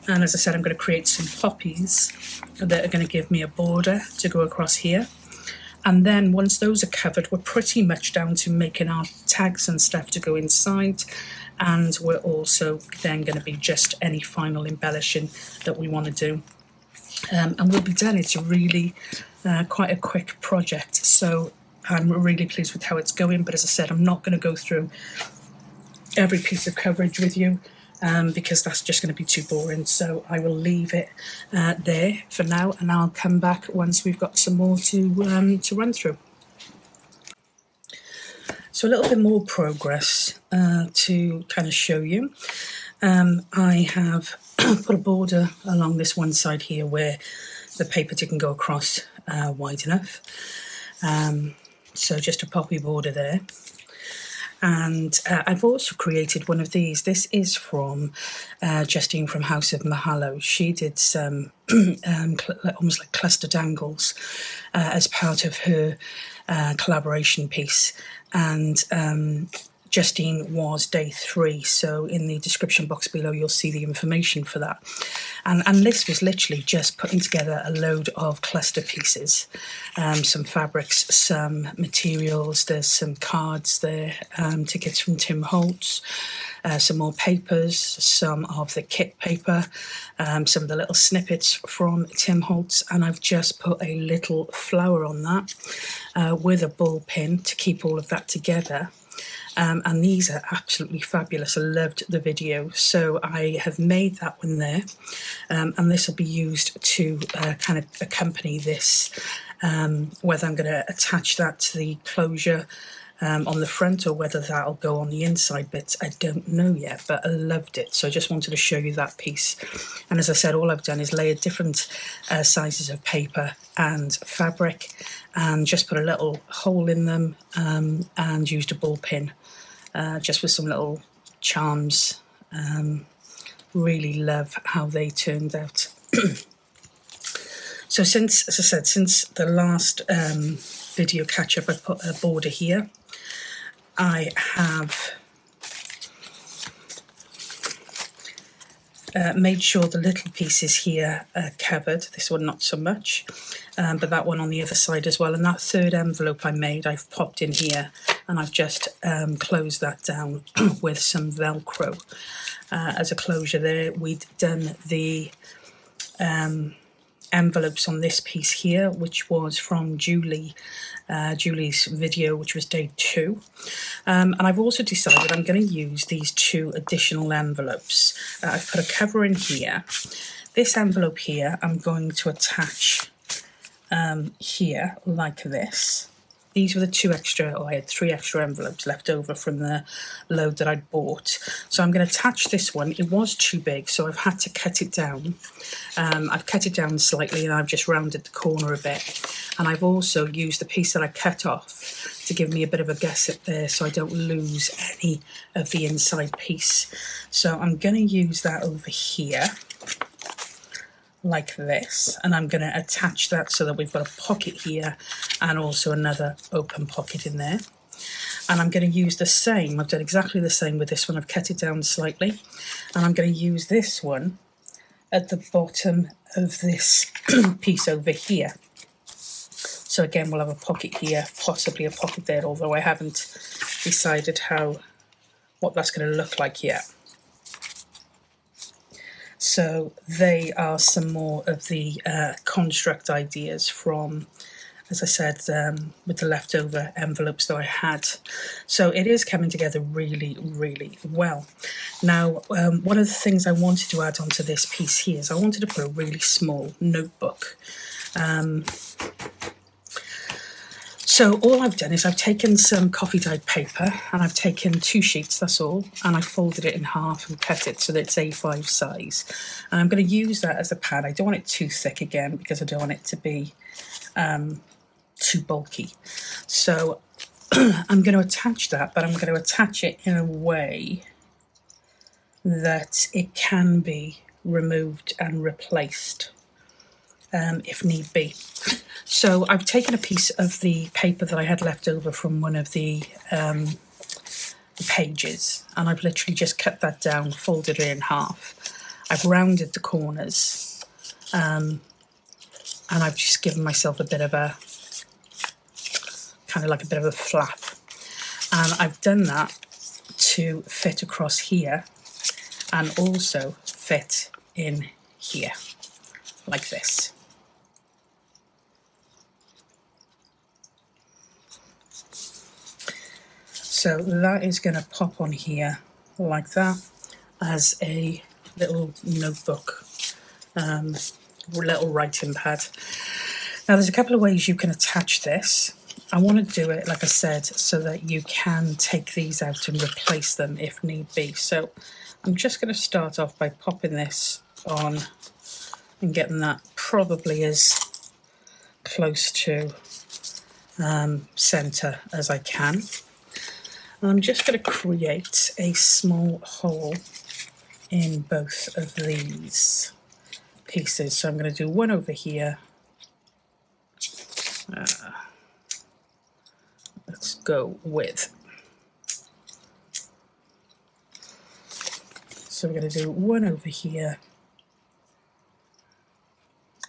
and as I said, I'm going to create some poppies that are going to give me a border to go across here. And then once those are covered, we're pretty much down to making our tags and stuff to go inside, and we're also then going to be just any final embellishing that we want to do. And we'll be done. It's really quite a quick project, so I'm really pleased with how it's going. But as I said, I'm not going to go through every piece of coverage with you because that's just going to be too boring. So I will leave it there for now, and I'll come back once we've got some more to run through. So a little bit more progress to kind of show you. I have put a border along this one side here where the paper didn't go across wide enough. So just a poppy border there. And I've also created one of these. This is from Justine from House of Mahalo. She did some almost like cluster dangles as part of her collaboration piece. And Justine was day 3, so in the description box below you'll see the information for that. And this was literally just putting together a load of cluster pieces, some fabrics, some materials, there's some cards there, tickets from Tim Holtz, some more papers, some of the kit paper, some of the little snippets from Tim Holtz, and I've just put a little flower on that with a ball pin to keep all of that together. And these are absolutely fabulous. I loved the video, so I have made that one there, and this will be used to kind of accompany this, whether I'm going to attach that to the closure on the front or whether that'll go on the inside bits, I don't know yet, but I loved it, so I just wanted to show you that piece. And as I said, all I've done is layered different sizes of paper and fabric and just put a little hole in them and used a ball pin just with some little charms. Really love how they turned out. So since, as I said, since the last video catch-up, I put a border here. I have made sure the little pieces here are covered. This one not so much, but that one on the other side as well. And that third envelope I made, I've popped in here, and I've just closed that down with some Velcro as a closure there. We'd done the envelopes on this piece here, which was from Julie's video, which was day 2. And I've also decided I'm going to use these 2 additional envelopes. I've put a cover in here. This envelope here I'm going to attach here like this. These were the 2 extra, or I had 3 extra envelopes left over from the load that I'd bought. So I'm going to attach this one. It was too big, so I've had to cut it down. I've cut it down slightly, and I've just rounded the corner a bit. And I've also used the piece that I cut off to give me a bit of a gusset there, so I don't lose any of the inside piece. So I'm going to use that over here, like this, and I'm going to attach that so that we've got a pocket here and also another open pocket in there. And I'm going to use the same, I've done exactly the same with this one. I've cut it down slightly, and I'm going to use this one at the bottom of this piece over here. So again, we'll have a pocket here, possibly a pocket there, although I haven't decided what that's going to look like yet. So they are some more of the construct ideas from, as I said, with the leftover envelopes that I had. So it is coming together really, really well. Now, one of the things I wanted to add onto this piece here is I wanted to put a really small notebook. So all I've done is I've taken some coffee dyed paper, and I've taken 2 sheets, that's all, and I folded it in half and cut it so that it's A5 size. And I'm going to use that as a pad. I don't want it too thick again because I don't want it to be too bulky. So I'm going to attach that, but I'm going to attach it in a way that it can be removed and replaced if need be. So I've taken a piece of the paper that I had left over from one of the pages, and I've literally just cut that down, folded it in half. I've rounded the corners, and I've just given myself a bit of a, kind of like a bit of a flap. And I've done that to fit across here and also fit in here, like this. So that is going to pop on here like that as a little notebook, little writing pad. Now there's a couple of ways you can attach this. I want to do it, like I said, so that you can take these out and replace them if need be. So I'm just going to start off by popping this on and getting that probably as close to centre as I can. And I'm just going to create a small hole in both of these pieces. So I'm going to do one over here. Let's go with. So we're going to do one over here.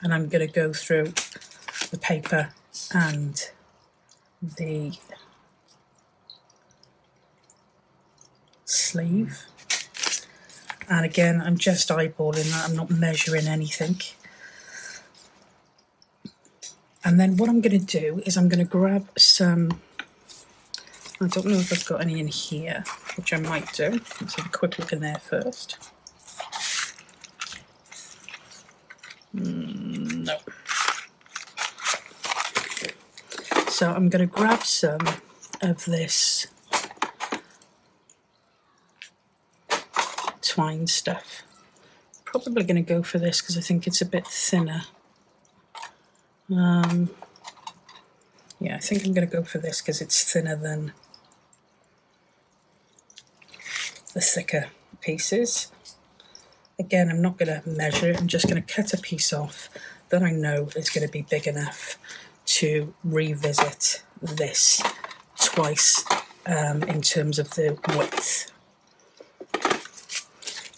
And I'm going to go through the paper and the sleeve. And again, I'm just eyeballing that, I'm not measuring anything. And then what I'm going to do is I'm going to grab some, I don't know if I've got any in here, which I might do. Let's have a quick look in there first. No. So I'm going to grab some of this twine stuff. Probably going to go for this because I think it's a bit thinner. Yeah, I think I'm going to go for this because it's thinner than the thicker pieces. Again, I'm not going to measure it, I'm just going to cut a piece off that I know is going to be big enough to revisit this twice in terms of the width.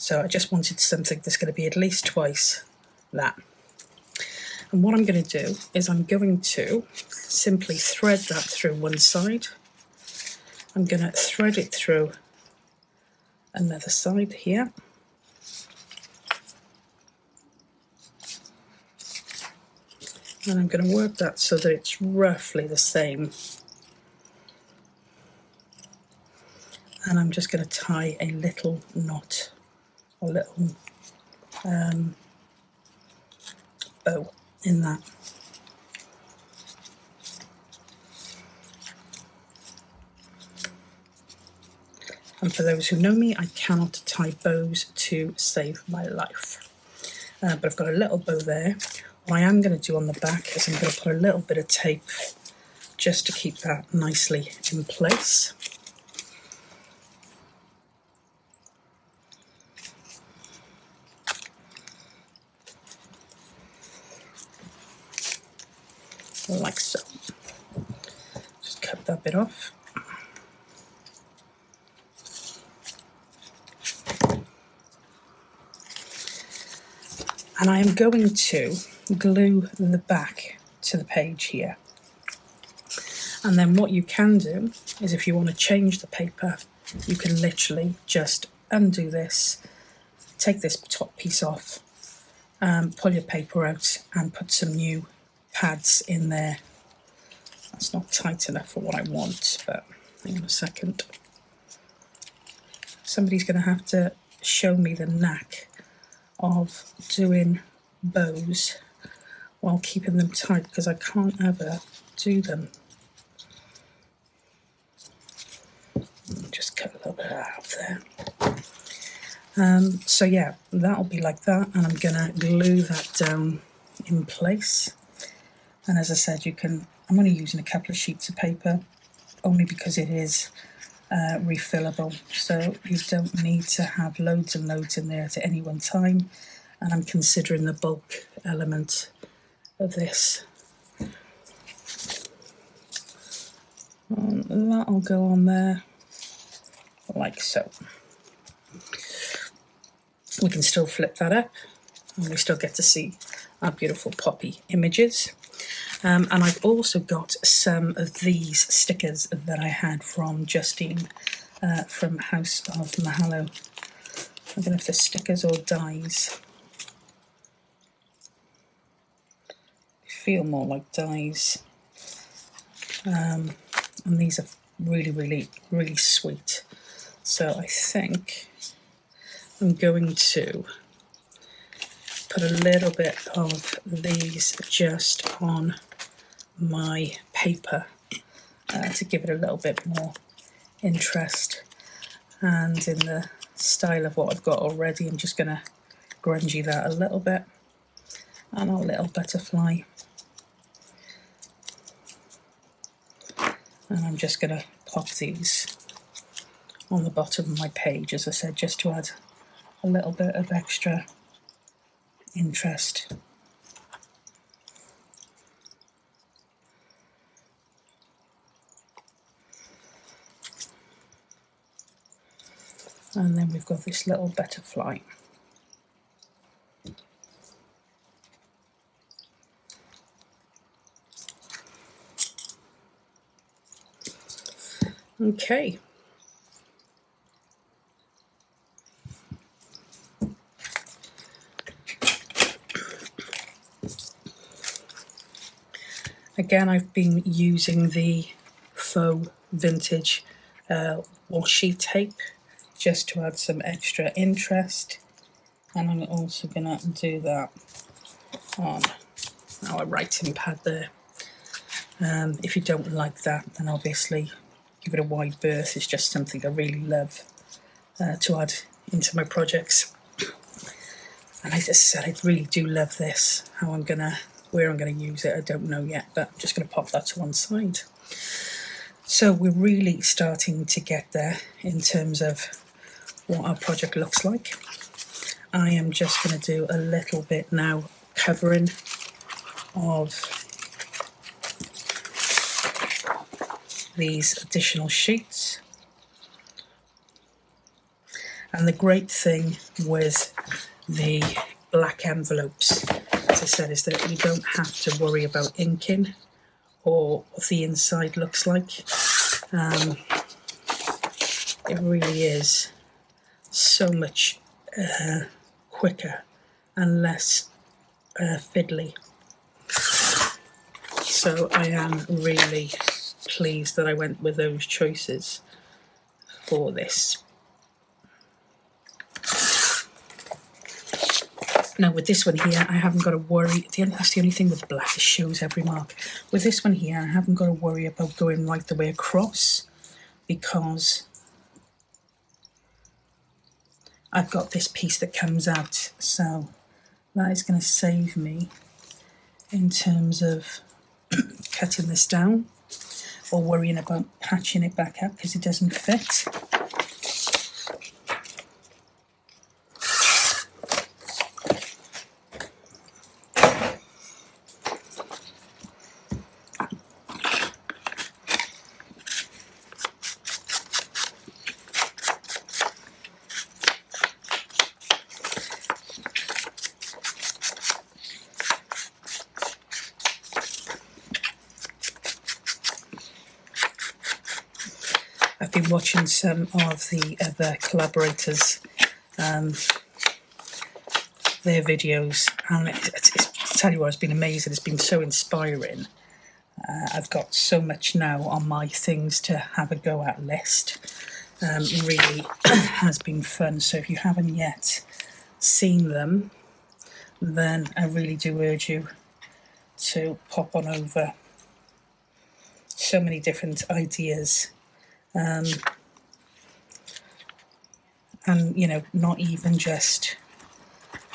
So I just wanted something that's going to be at least twice that. And what I'm going to do is I'm going to simply thread that through one side. I'm going to thread it through another side here. And I'm going to work that so that it's roughly the same. And I'm just going to tie a little knot, a little bow in that. And for those who know me, I cannot tie bows to save my life. But I've got a little bow there. What I am going to do on the back is I'm going to put a little bit of tape just to keep that nicely in place. Like so. Just cut that bit off. And I am going to glue the back to the page here. And then what you can do is if you want to change the paper, you can literally just undo this, take this top piece off, pull your paper out and put some new pads in there. That's not tight enough for what I want, but hang on a second. Somebody's going to have to show me the knack of doing bows while keeping them tight, because I can't ever do them. Just cut a little bit out there. So yeah, that'll be like that, and I'm going to glue that down in place. And as I said, I'm only using a couple of sheets of paper. only because it is refillable, so you don't need to have loads and loads in there at any one time. And I'm considering the bulk element of this. And that'll go on there like so. We can still flip that up and we still get to see our beautiful poppy images. And I've also got some of these stickers that I had from Justine from House of Mahalo. I don't know if they're stickers or dies. They feel more like dies. And these are really, really, really sweet. So I think I'm going to put a little bit of these just on my paper to give it a little bit more interest. And in the style of what I've got already, I'm just going to grungy that a little bit. And our little butterfly. And I'm just going to pop these on the bottom of my page, as I said, just to add a little bit of extra interest. And then we've got this little butterfly. Okay. Again, I've been using the faux vintage washi tape just to add some extra interest, and I'm also going to do that on our writing pad there. If you don't like that, then obviously give it a wide berth. It's just something I really love to add into my projects. And I just said I really do love this. Where I'm going to use it, I don't know yet, but I'm just going to pop that to one side. So we're really starting to get there in terms of what our project looks like. I am just going to do a little bit now covering of these additional sheets. And the great thing with the black envelopes, as I said, is that you don't have to worry about inking or what the inside looks like. It really is so much quicker and less fiddly. So I am really pleased that I went with those choices for this. Now with this one here, I haven't got to worry. That's the only thing with black, it shows every mark. With this one here, I haven't got to worry about going right the way across, because I've got this piece that comes out. So that is going to save me in terms of cutting this down or worrying about patching it back up because it doesn't fit. I've been watching some of the other collaborators, their videos, and I tell you what, it's been amazing. It's been so inspiring. I've got so much now on my things to have a go at list. Really has been fun. So if you haven't yet seen them, then I really do urge you to pop on over. So many different ideas. And you know, not even just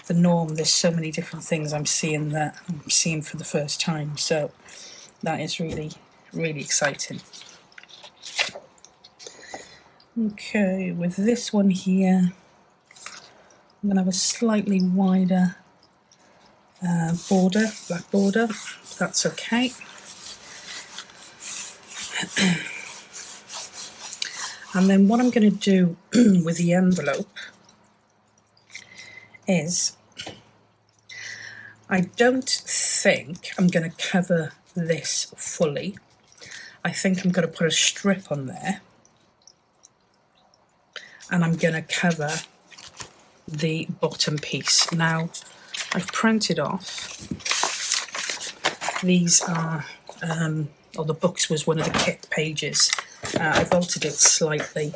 the norm. There's so many different things I'm seeing for the first time. So that is really, really exciting. Okay, with this one here, I'm going to have a slightly wider border, black border. That's okay. And then what I'm going to do with the envelope is, I don't think I'm going to cover this fully. I think I'm going to put a strip on there, and I'm going to cover the bottom piece. Now, I've printed off, these are, or the books was one of the kit pages. I've altered it slightly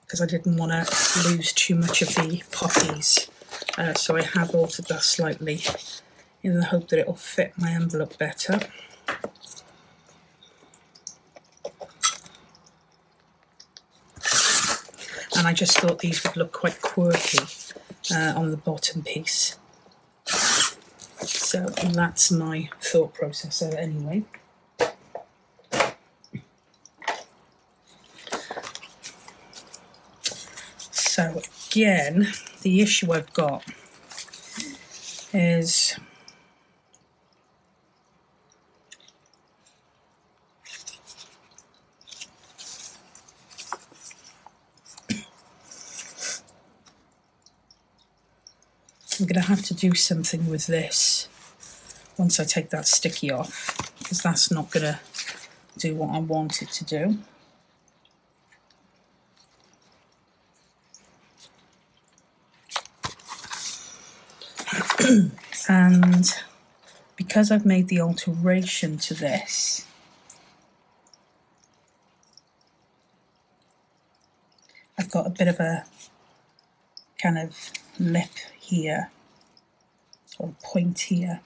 because I didn't want to lose too much of the poppies. So I have altered that slightly in the hope that it will fit my envelope better. And I just thought these would look quite quirky on the bottom piece. So that's my thought process anyway. So again, the issue I've got is I'm going to have to do something with this once I take that sticky off, because that's not going to do what I want it to do. And because I've made the alteration to this, I've got a bit of a kind of lip here, or a point here,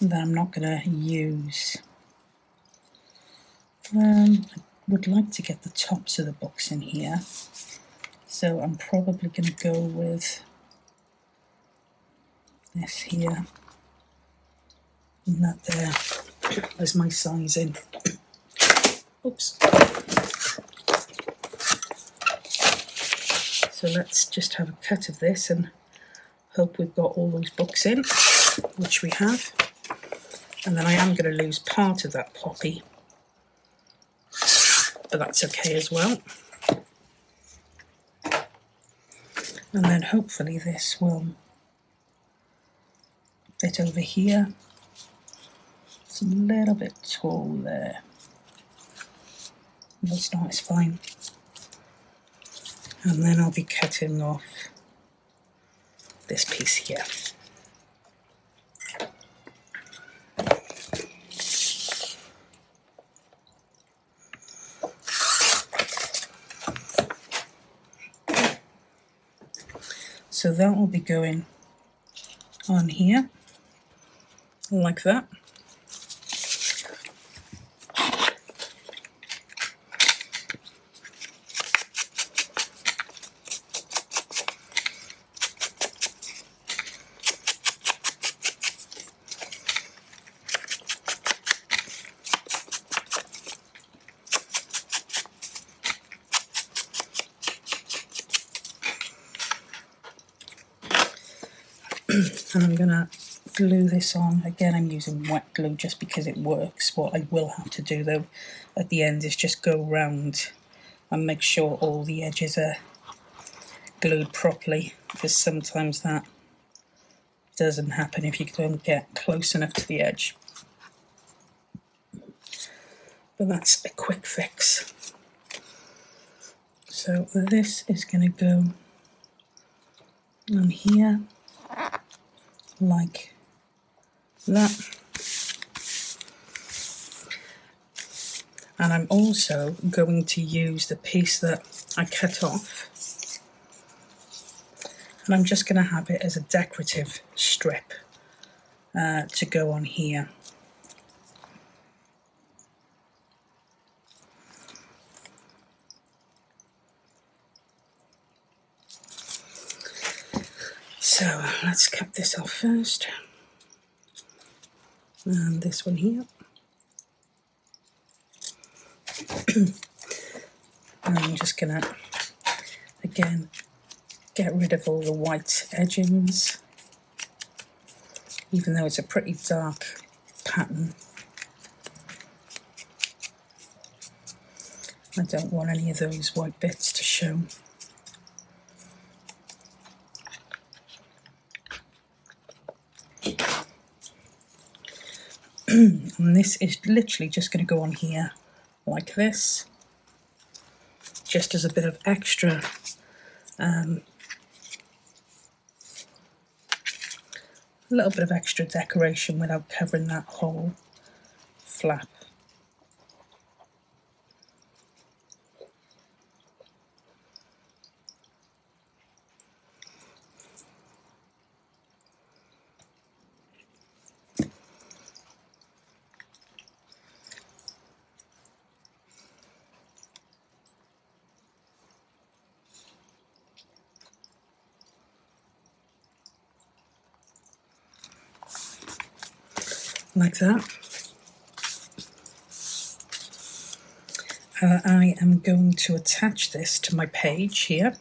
that I'm not going to use. I would like to get the tops of the books in here, so I'm probably going to go with this here, and that there as my sizing. Oops. So let's just have a cut of this and hope we've got all those books in, which we have. And then I am going to lose part of that poppy, but that's okay as well. And then hopefully this will fit over here. It's a little bit tall there. No, it's not, it's fine. And then I'll be cutting off this piece here. So that will be going on here, like that. And I'm going to glue this on. Again, I'm using wet glue just because it works. What I will have to do though at the end is just go round and make sure all the edges are glued properly, because sometimes that doesn't happen if you don't get close enough to the edge. But that's a quick fix. So this is going to go on here like that. And I'm also going to use the piece that I cut off, and I'm just going to have it as a decorative strip to go on here. So let's cut this off first, and this one here. And I'm just going to, again, get rid of all the white edgings, even though it's a pretty dark pattern. I don't want any of those white bits to show. And this is literally just going to go on here like this, just as a bit of extra a little bit of extra decoration without covering that whole flap. Like that. I am going to attach this to my page here,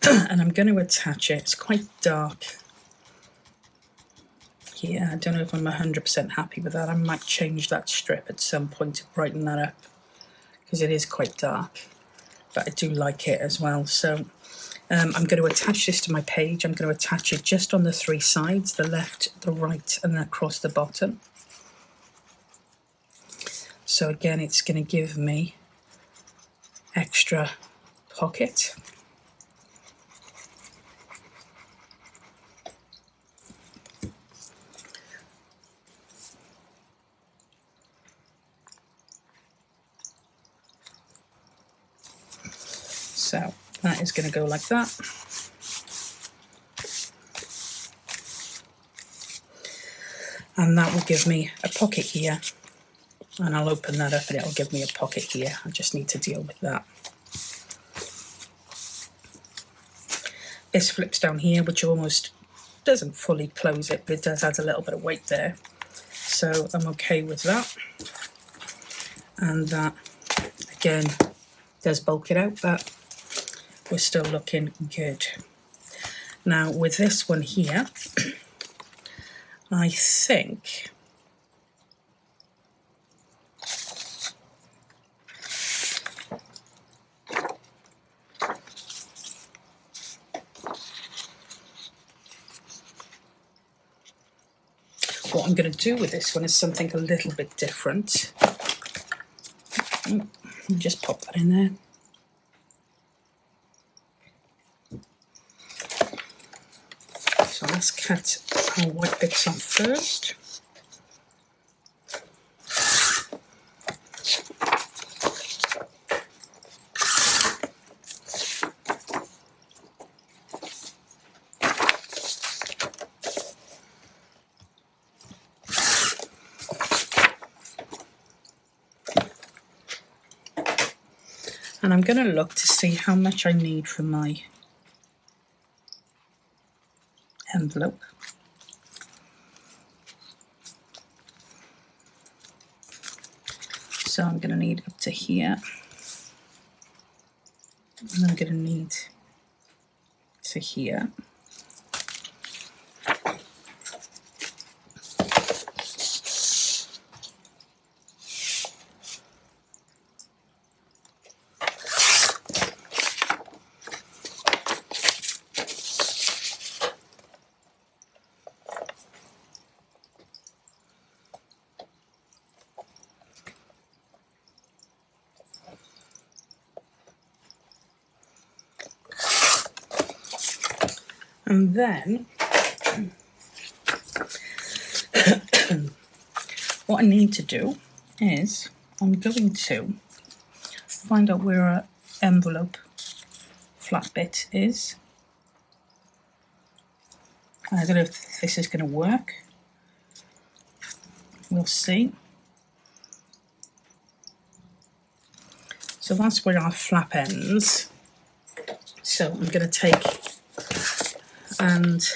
and I'm going to attach it. It's quite dark here. I don't know if I'm 100% happy with that. I might change that strip at some point to brighten that up, because it is quite dark, but I do like it as well. So I'm going to attach this to my page. I'm going to attach it just on the three sides, the left, the right, and then across the bottom. So again, it's going to give me extra pocket. So that is going to go like that. And that will give me a pocket here. And I'll open that up and it'll give me a pocket here. I just need to deal with that. This flips down here, which almost doesn't fully close it, but it does add a little bit of weight there. So I'm okay with that. And that, again, does bulk it out, but we're still looking good. Now with this one here, I think what I'm going to do with this one is something a little bit different. Just pop that in there. So let's cut our white bits off first. And I'm going to look to see how much I need for my envelope. So I'm going to need up to here, and I'm going to need to here. And then what I need to do is I'm going to find out where our envelope flat bit is. I don't know if this is going to work. We'll see. So that's where our flap ends. So I'm going to take and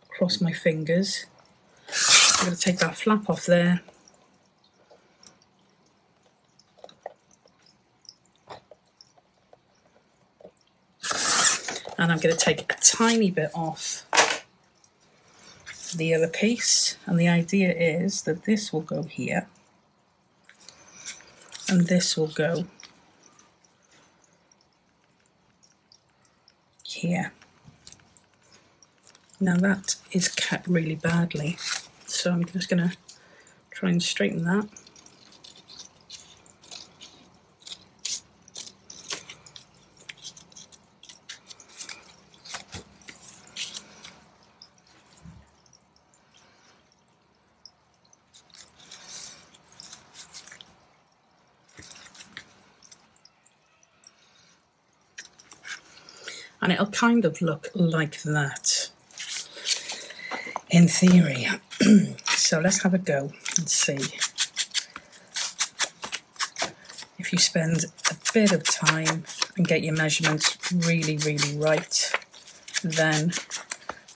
cross my fingers. I'm going to take that flap off there. I'm going to take a tiny bit off the other piece, and the idea is that this will go here and this will go here. Now that is cut really badly, so I'm just going to try and straighten that. And it'll kind of look like that in theory. So let's have a go and see. If you spend a bit of time and get your measurements really, really right, then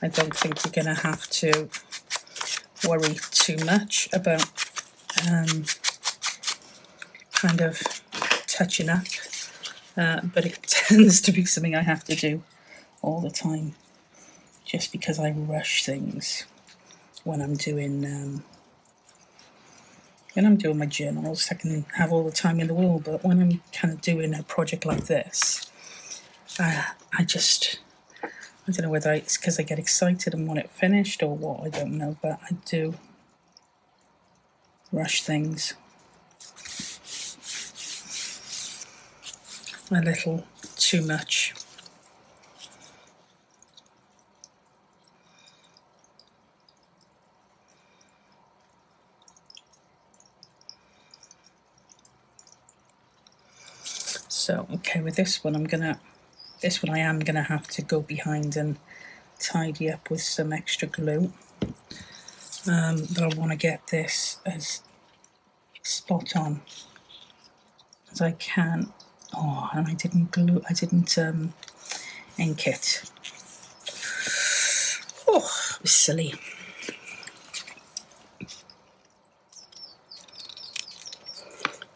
I don't think you're going to have to worry too much about kind of touching up. But it tends to be something I have to do all the time, just because I rush things when I'm doing my journals. I can have all the time in the world, but when I'm kind of doing a project like this, I don't know whether it's because I get excited and want it finished or what, I don't know, but I do rush things a little too much. So, okay, with this one I am gonna have to go behind and tidy up with some extra glue. But I want to get this as spot on as I can. Oh, and I didn't ink it. Oh, it was silly.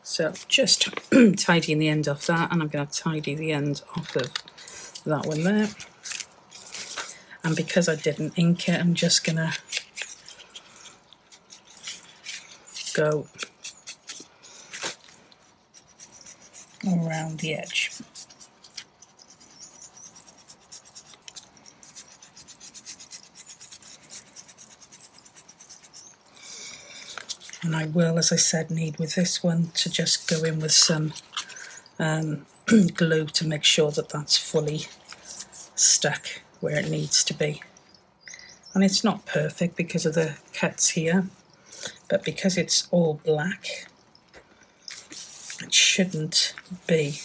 So just tidying the end off that, and I'm going to tidy the end off of that one there. And because I didn't ink it, I'm just going to go around the edge. And I will, as I said, need with this one to just go in with some glue to make sure that that's fully stuck where it needs to be. And it's not perfect because of the cuts here, but because it's all black, it shouldn't be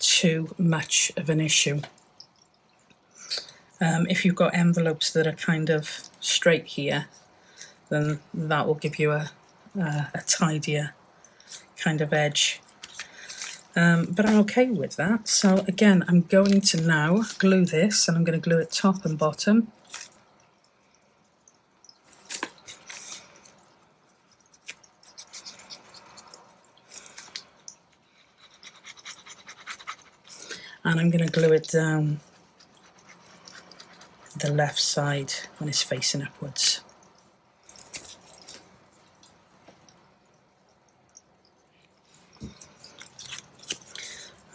too much of an issue. If you've got envelopes that are kind of straight here, then that will give you a tidier kind of edge. But I'm okay with that. So again, I'm going to now glue this, and I'm going to glue it top and bottom. And I'm going to glue it down the left side when it's facing upwards.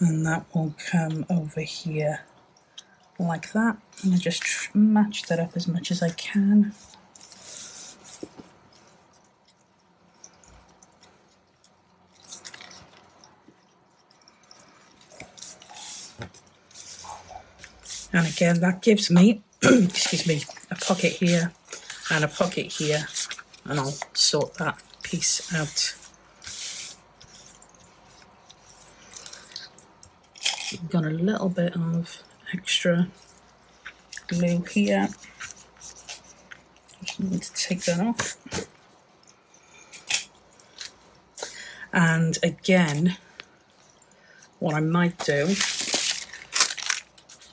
And that will come over here like that. And I just match that up as much as I can. And again, that gives me, excuse me, a pocket here and a pocket here, and I'll sort that piece out. Got a little bit of extra glue here. Just need to take that off. And again, what I might do,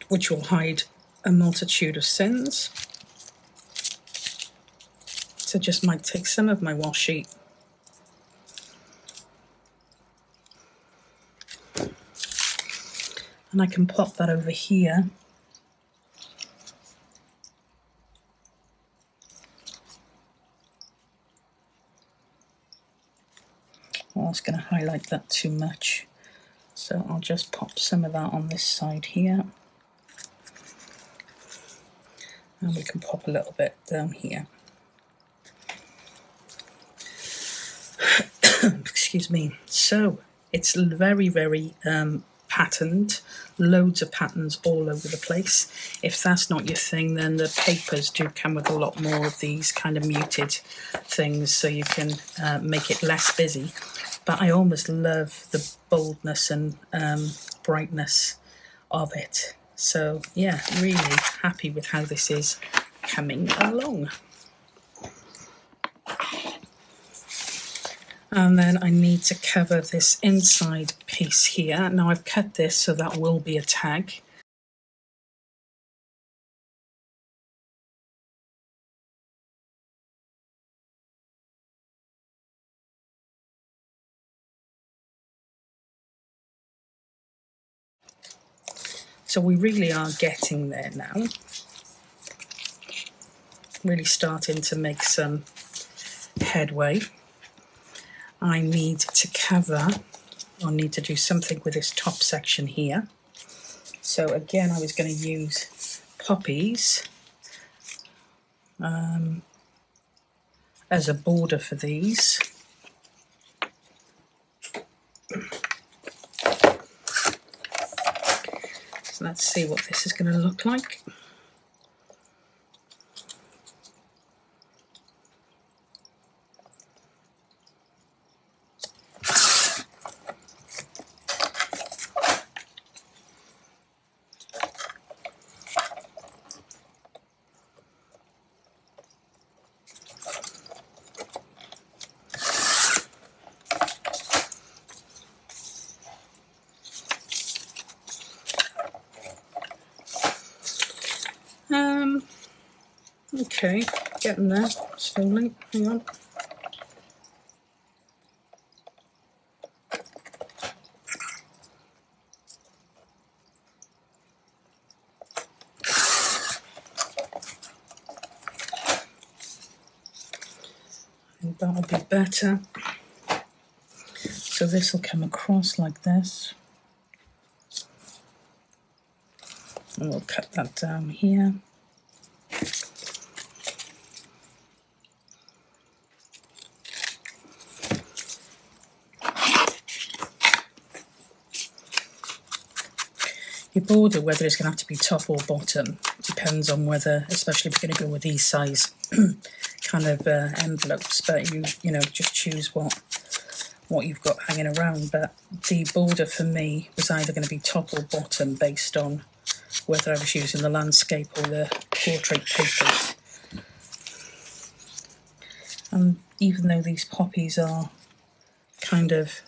which will hide a multitude of sins, so just might take some of my washi and I can pop that over here else going to highlight that too much. So I'll just pop some of that on this side here. And we can pop a little bit down here. Excuse me. So it's very, very patterned, loads of patterns all over the place. If that's not your thing, then the papers do come with a lot more of these kind of muted things, so you can make it less busy. But I almost love the boldness and brightness of it. So yeah, really happy with how this is coming along. And then I need to cover this inside piece here. Now I've cut this so that will be a tag. So we really are getting there now. Really starting to make some headway. I need to cover, or need to do something with this top section here. So again, I was going to use poppies as a border for these. So let's see what this is going to look like. Okay, getting there slowly. Hang on. And that'll be better. So this will come across like this. And we'll cut that down here. Your border, whether it's going to have to be top or bottom, depends on whether, especially if you're going to go with these size kind of envelopes, but you know, just choose what you've got hanging around. But the border for me was either going to be top or bottom based on whether I was using the landscape or the portrait papers. And even though these poppies are kind of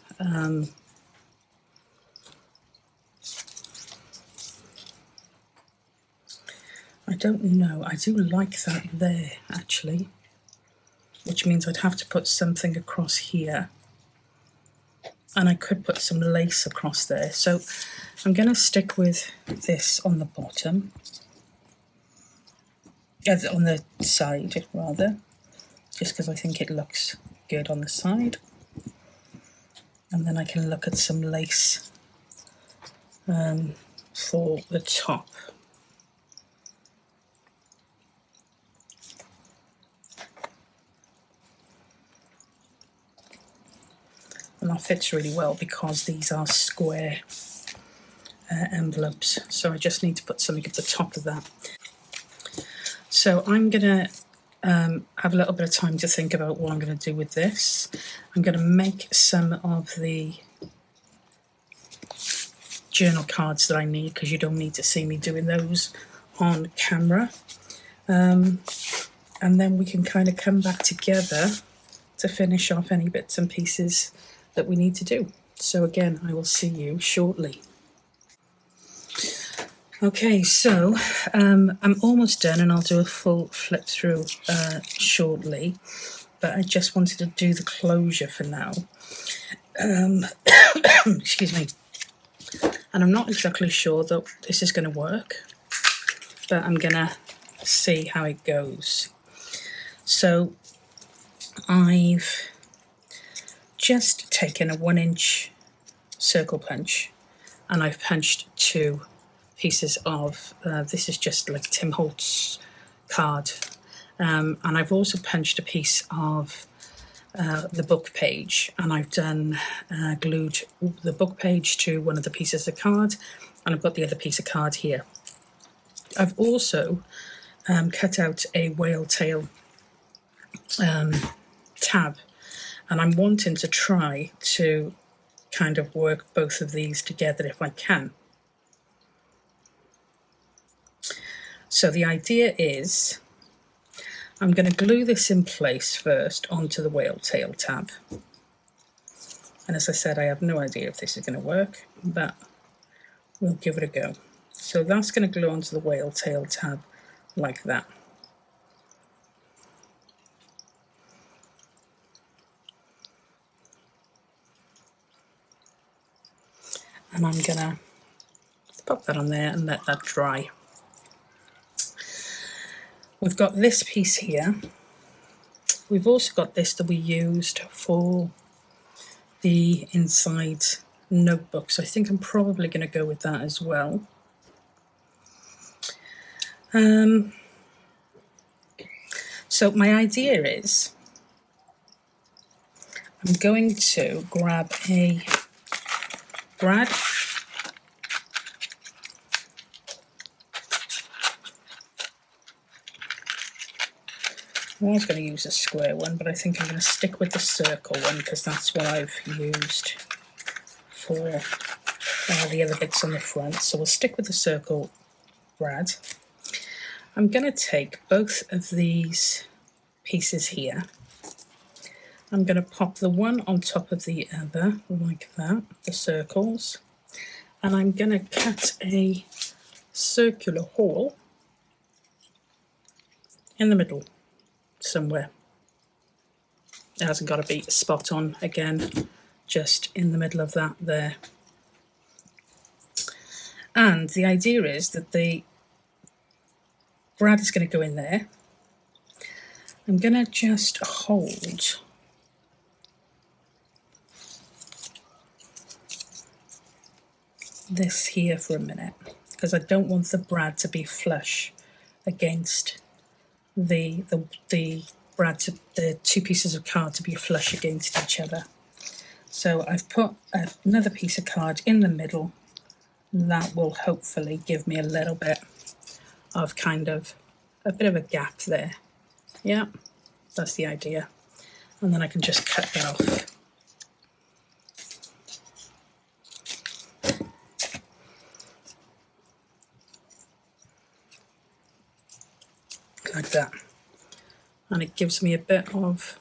I don't know, I do like that there actually, which means I'd have to put something across here, and I could put some lace across there. So I'm going to stick with this on the bottom, on the side rather, just because I think it looks good on the side. And then I can look at some lace for the top. And that fits really well because these are square envelopes. So I just need to put something at the top of that. So I'm going to have a little bit of time to think about what I'm going to do with this. I'm going to make some of the journal cards that I need, because you don't need to see me doing those on camera. And then we can kind of come back together to finish off any bits and pieces that we need to do. So again, I will see you shortly. Okay, so I'm almost done, and I'll do a full flip through shortly, but I just wanted to do the closure for now. Excuse me. And I'm not exactly sure that this is going to work, but I'm going to see how it goes. So I've just taken a 1-inch circle punch and I've punched 2 pieces of, this is just like Tim Holtz card, and I've also punched a piece of the book page, and I've done glued the book page to one of the pieces of card, and I've got the other piece of card here. I've also cut out a whale tail tab, and I'm wanting to try to kind of work both of these together if I can. So the idea is I'm going to glue this in place first onto the whale tail tab. And as I said, I have no idea if this is going to work, but we'll give it a go. So that's going to glue onto the whale tail tab like that. And I'm going to pop that on there and let that dry. We've got this piece here. We've also got this that we used for the inside notebook, so I think I'm probably going to go with that as well. So my idea is I'm going to grab a brad, I was going to use a square one, but I think I'm going to stick with the circle one because that's what I've used for the other bits on the front. So we'll stick with the circle brad. I'm going to take both of these pieces here. I'm going to pop the one on top of the other like that, the circles, and I'm going to cut a circular hole in the middle somewhere. It hasn't got to be spot on, again, just in the middle of that there. And the idea is that the brad is going to go in there. I'm going to just hold this here for a minute because I don't want the brad to be flush against the brad, the 2 pieces of card to be flush against each other. So I've put another piece of card in the middle. That will hopefully give me a little bit of kind of a bit of a gap there. Yeah, that's the idea. And then I can just cut that off. Like that. And it gives me a bit of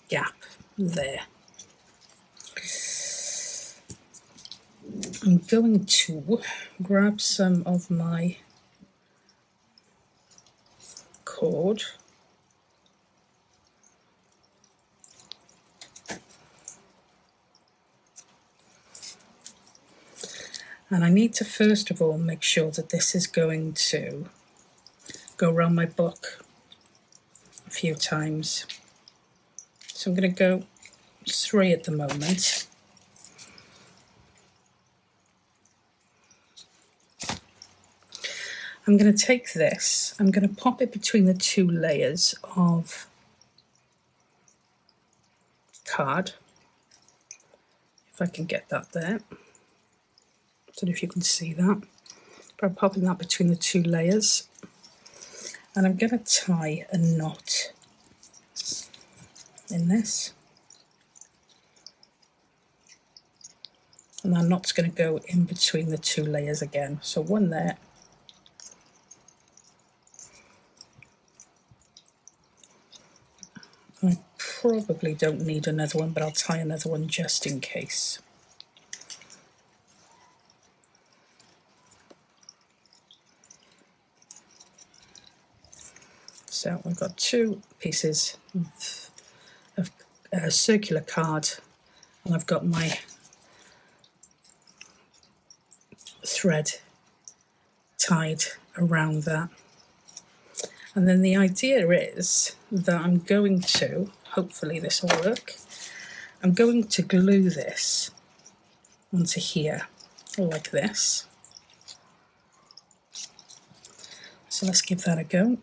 gap there. I'm going to grab some of my cord. And I need to first of all make sure that this is going to go around my book a few times. So I'm going to go 3 at the moment. I'm going to take this, I'm going to pop it between the 2 layers of card, if I can get that there. I don't know if you can see that, but I'm popping that between the 2 layers. And I'm going to tie a knot in this. And that knot's going to go in between the 2 layers again. So one there. I probably don't need another one, but I'll tie another one just in case. So I've got 2 pieces of circular card, and I've got my thread tied around that. And then the idea is that I'm going to, hopefully this will work, I'm going to glue this onto here like this. So let's give that a go.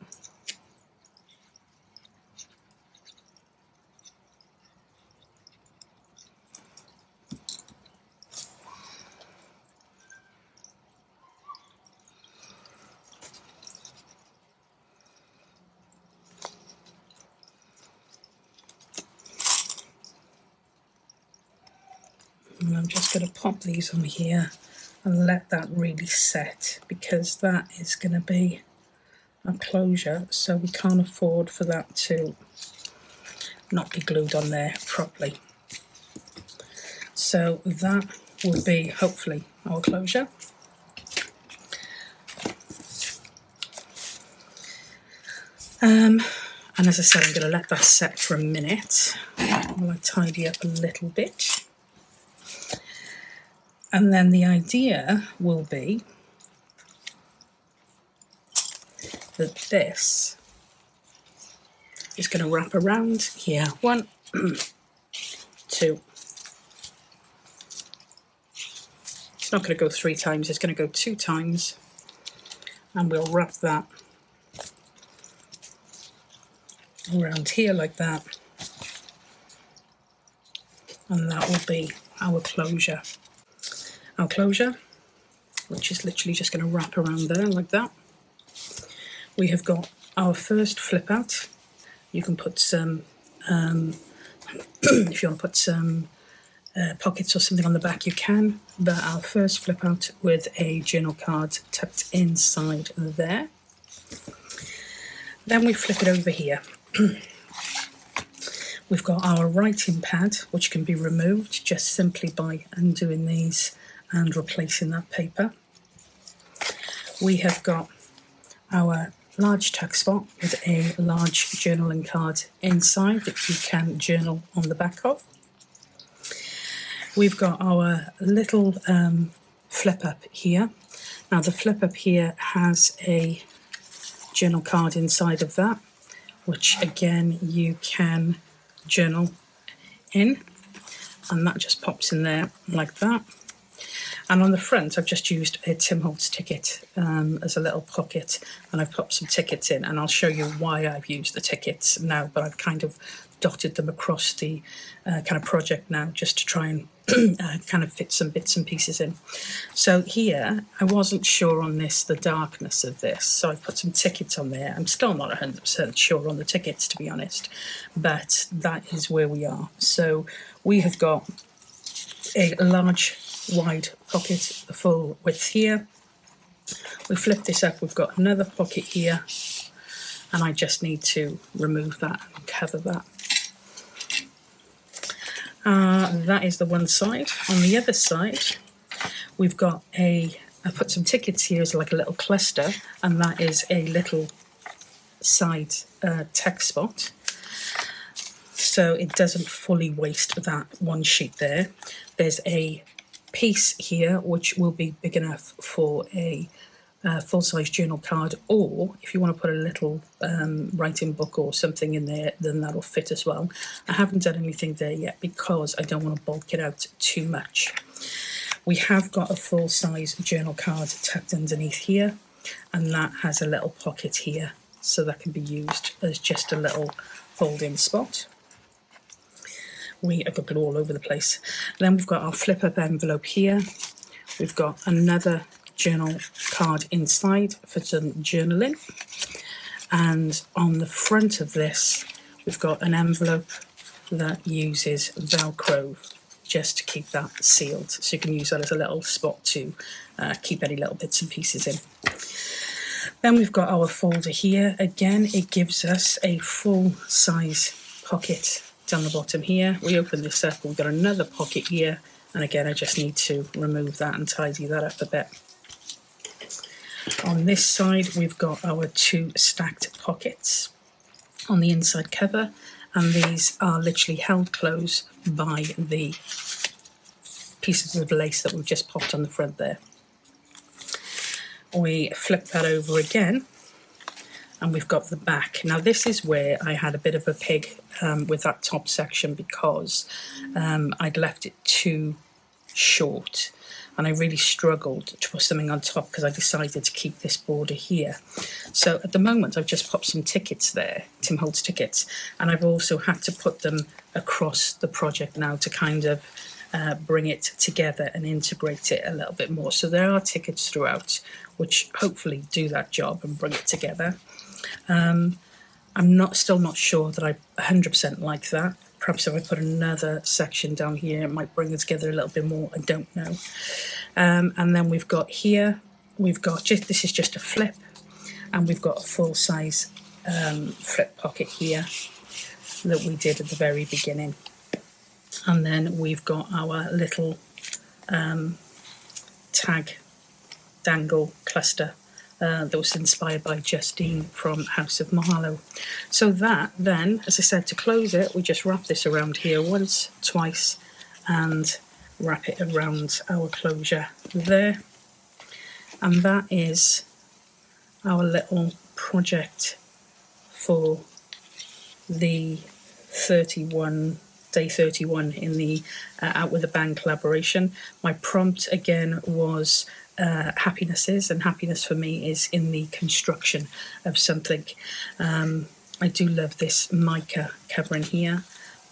And I'm just going to pop these on here and let that really set, because that is going to be a closure, so we can't afford for that to not be glued on there properly. So that will be hopefully our closure. And as I said, I'm going to let that set for a minute while I tidy up a little bit. And then the idea will be that this is going to wrap around here. 1, 2. It's not going to go 3 times, it's going to go 2 times. And we'll wrap that around here like that. And that will be our closure. Our closure, which is literally just going to wrap around there like that. We have got our first flip out. You can put some, if you want to put some pockets or something on the back, you can. But our first flip out with a journal card tucked inside there. Then we flip it over here. We've got our writing pad, which can be removed just simply by undoing these and replacing that paper. We have got our large tuck spot with a large journaling card inside that you can journal on the back of. We've got our little flip up here. Now the flip up here has a journal card inside of that, which again you can journal in, and that just pops in there like that. And on the front, I've just used a Tim Holtz ticket as a little pocket, and I've popped some tickets in, and I'll show you why I've used the tickets now, but I've kind of dotted them across the kind of project now just to try and kind of fit some bits and pieces in. So here, I wasn't sure on this, the darkness of this, so I've put some tickets on there. I'm still not 100% sure on the tickets, to be honest, but that is where we are. So we have got a large wide pocket, the full width here. We flip this up, we've got another pocket here, and I just need to remove that and cover that. That is the one side. On the other side, we've got I put some tickets here as like a little cluster, and that is a little side text spot. So it doesn't fully waste that one sheet there. There's a piece here which will be big enough for a full-size journal card, or if you want to put a little writing book or something in there, then that'll fit as well. I haven't done anything there yet because I don't want to bulk it out too much. We have got a full-size journal card tucked underneath here, and that has a little pocket here, so that can be used as just a little fold-in spot. I've got it all over the place. Then we've got our flip-up envelope here. We've got another journal card inside for some journaling. And on the front of this, we've got an envelope that uses Velcro just to keep that sealed. So you can use that as a little spot to keep any little bits and pieces in. Then we've got our folder here. Again, it gives us a full-size pocket down the bottom here. We open this up, we've got another pocket here, and again I just need to remove that and tidy that up a bit. On this side we've got our 2 stacked pockets on the inside cover, and these are literally held closed by the pieces of lace that we've just popped on the front there. We flip that over again, and we've got the back. Now this is where I had a bit of a pig with that top section, because I'd left it too short, and I really struggled to put something on top because I decided to keep this border here. So at the moment I've just popped some tickets there, Tim Holtz tickets, and I've also had to put them across the project now to kind of bring it together and integrate it a little bit more. So there are tickets throughout which hopefully do that job and bring it together. I'm still not sure that I 100% like that. Perhaps if I put another section down here, it might bring it together a little bit more. I don't know. And then we've got here, this is just a flip, and we've got a full-size flip pocket here that we did at the very beginning. And then we've got our little tag dangle cluster that was inspired by Justine from House of Marlowe. So that then, as I said, to close it, we just wrap this around here once, twice, and wrap it around our closure there. And that is our little project for the day 31 in the Out With A Bang collaboration. My prompt again was happinesses, and happiness for me is in the construction of something. I do love this mica covering here,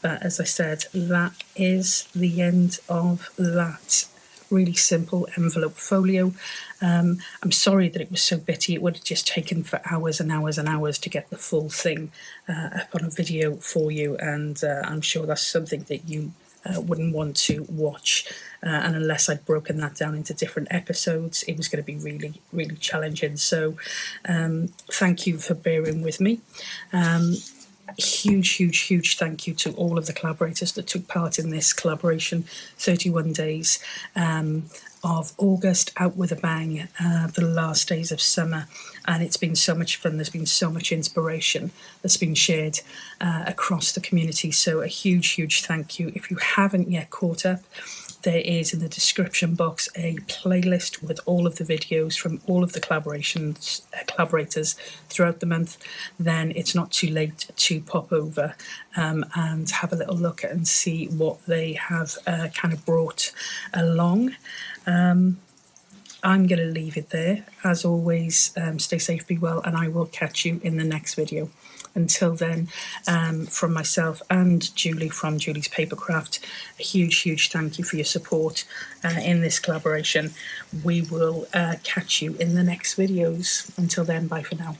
but as I said, that is the end of that really simple envelope folio. I'm sorry that it was so bitty. It would have just taken for hours and hours and hours to get the full thing up on a video for you, and I'm sure that's something that you wouldn't want to watch, and unless I'd broken that down into different episodes, it was going to be really, really challenging. So thank you for bearing with me. Huge thank you to all of the collaborators that took part in this collaboration. 31 days of August, Out With A Bang, the last days of summer, and it's been so much fun. There's been so much inspiration that's been shared across the community, so a huge thank you. If you haven't yet caught up, there is in the description box a playlist with all of the videos from all of the collaborators throughout the month. Then it's not too late to pop over and have a little look and see what they have kind of brought along. I'm going to leave it there. As always, stay safe, be well, and I will catch you in the next video. Until then, from myself and Julie from Julie's Papercraft, a huge thank you for your support in this collaboration. We will catch you in the next videos. Until then, bye for now.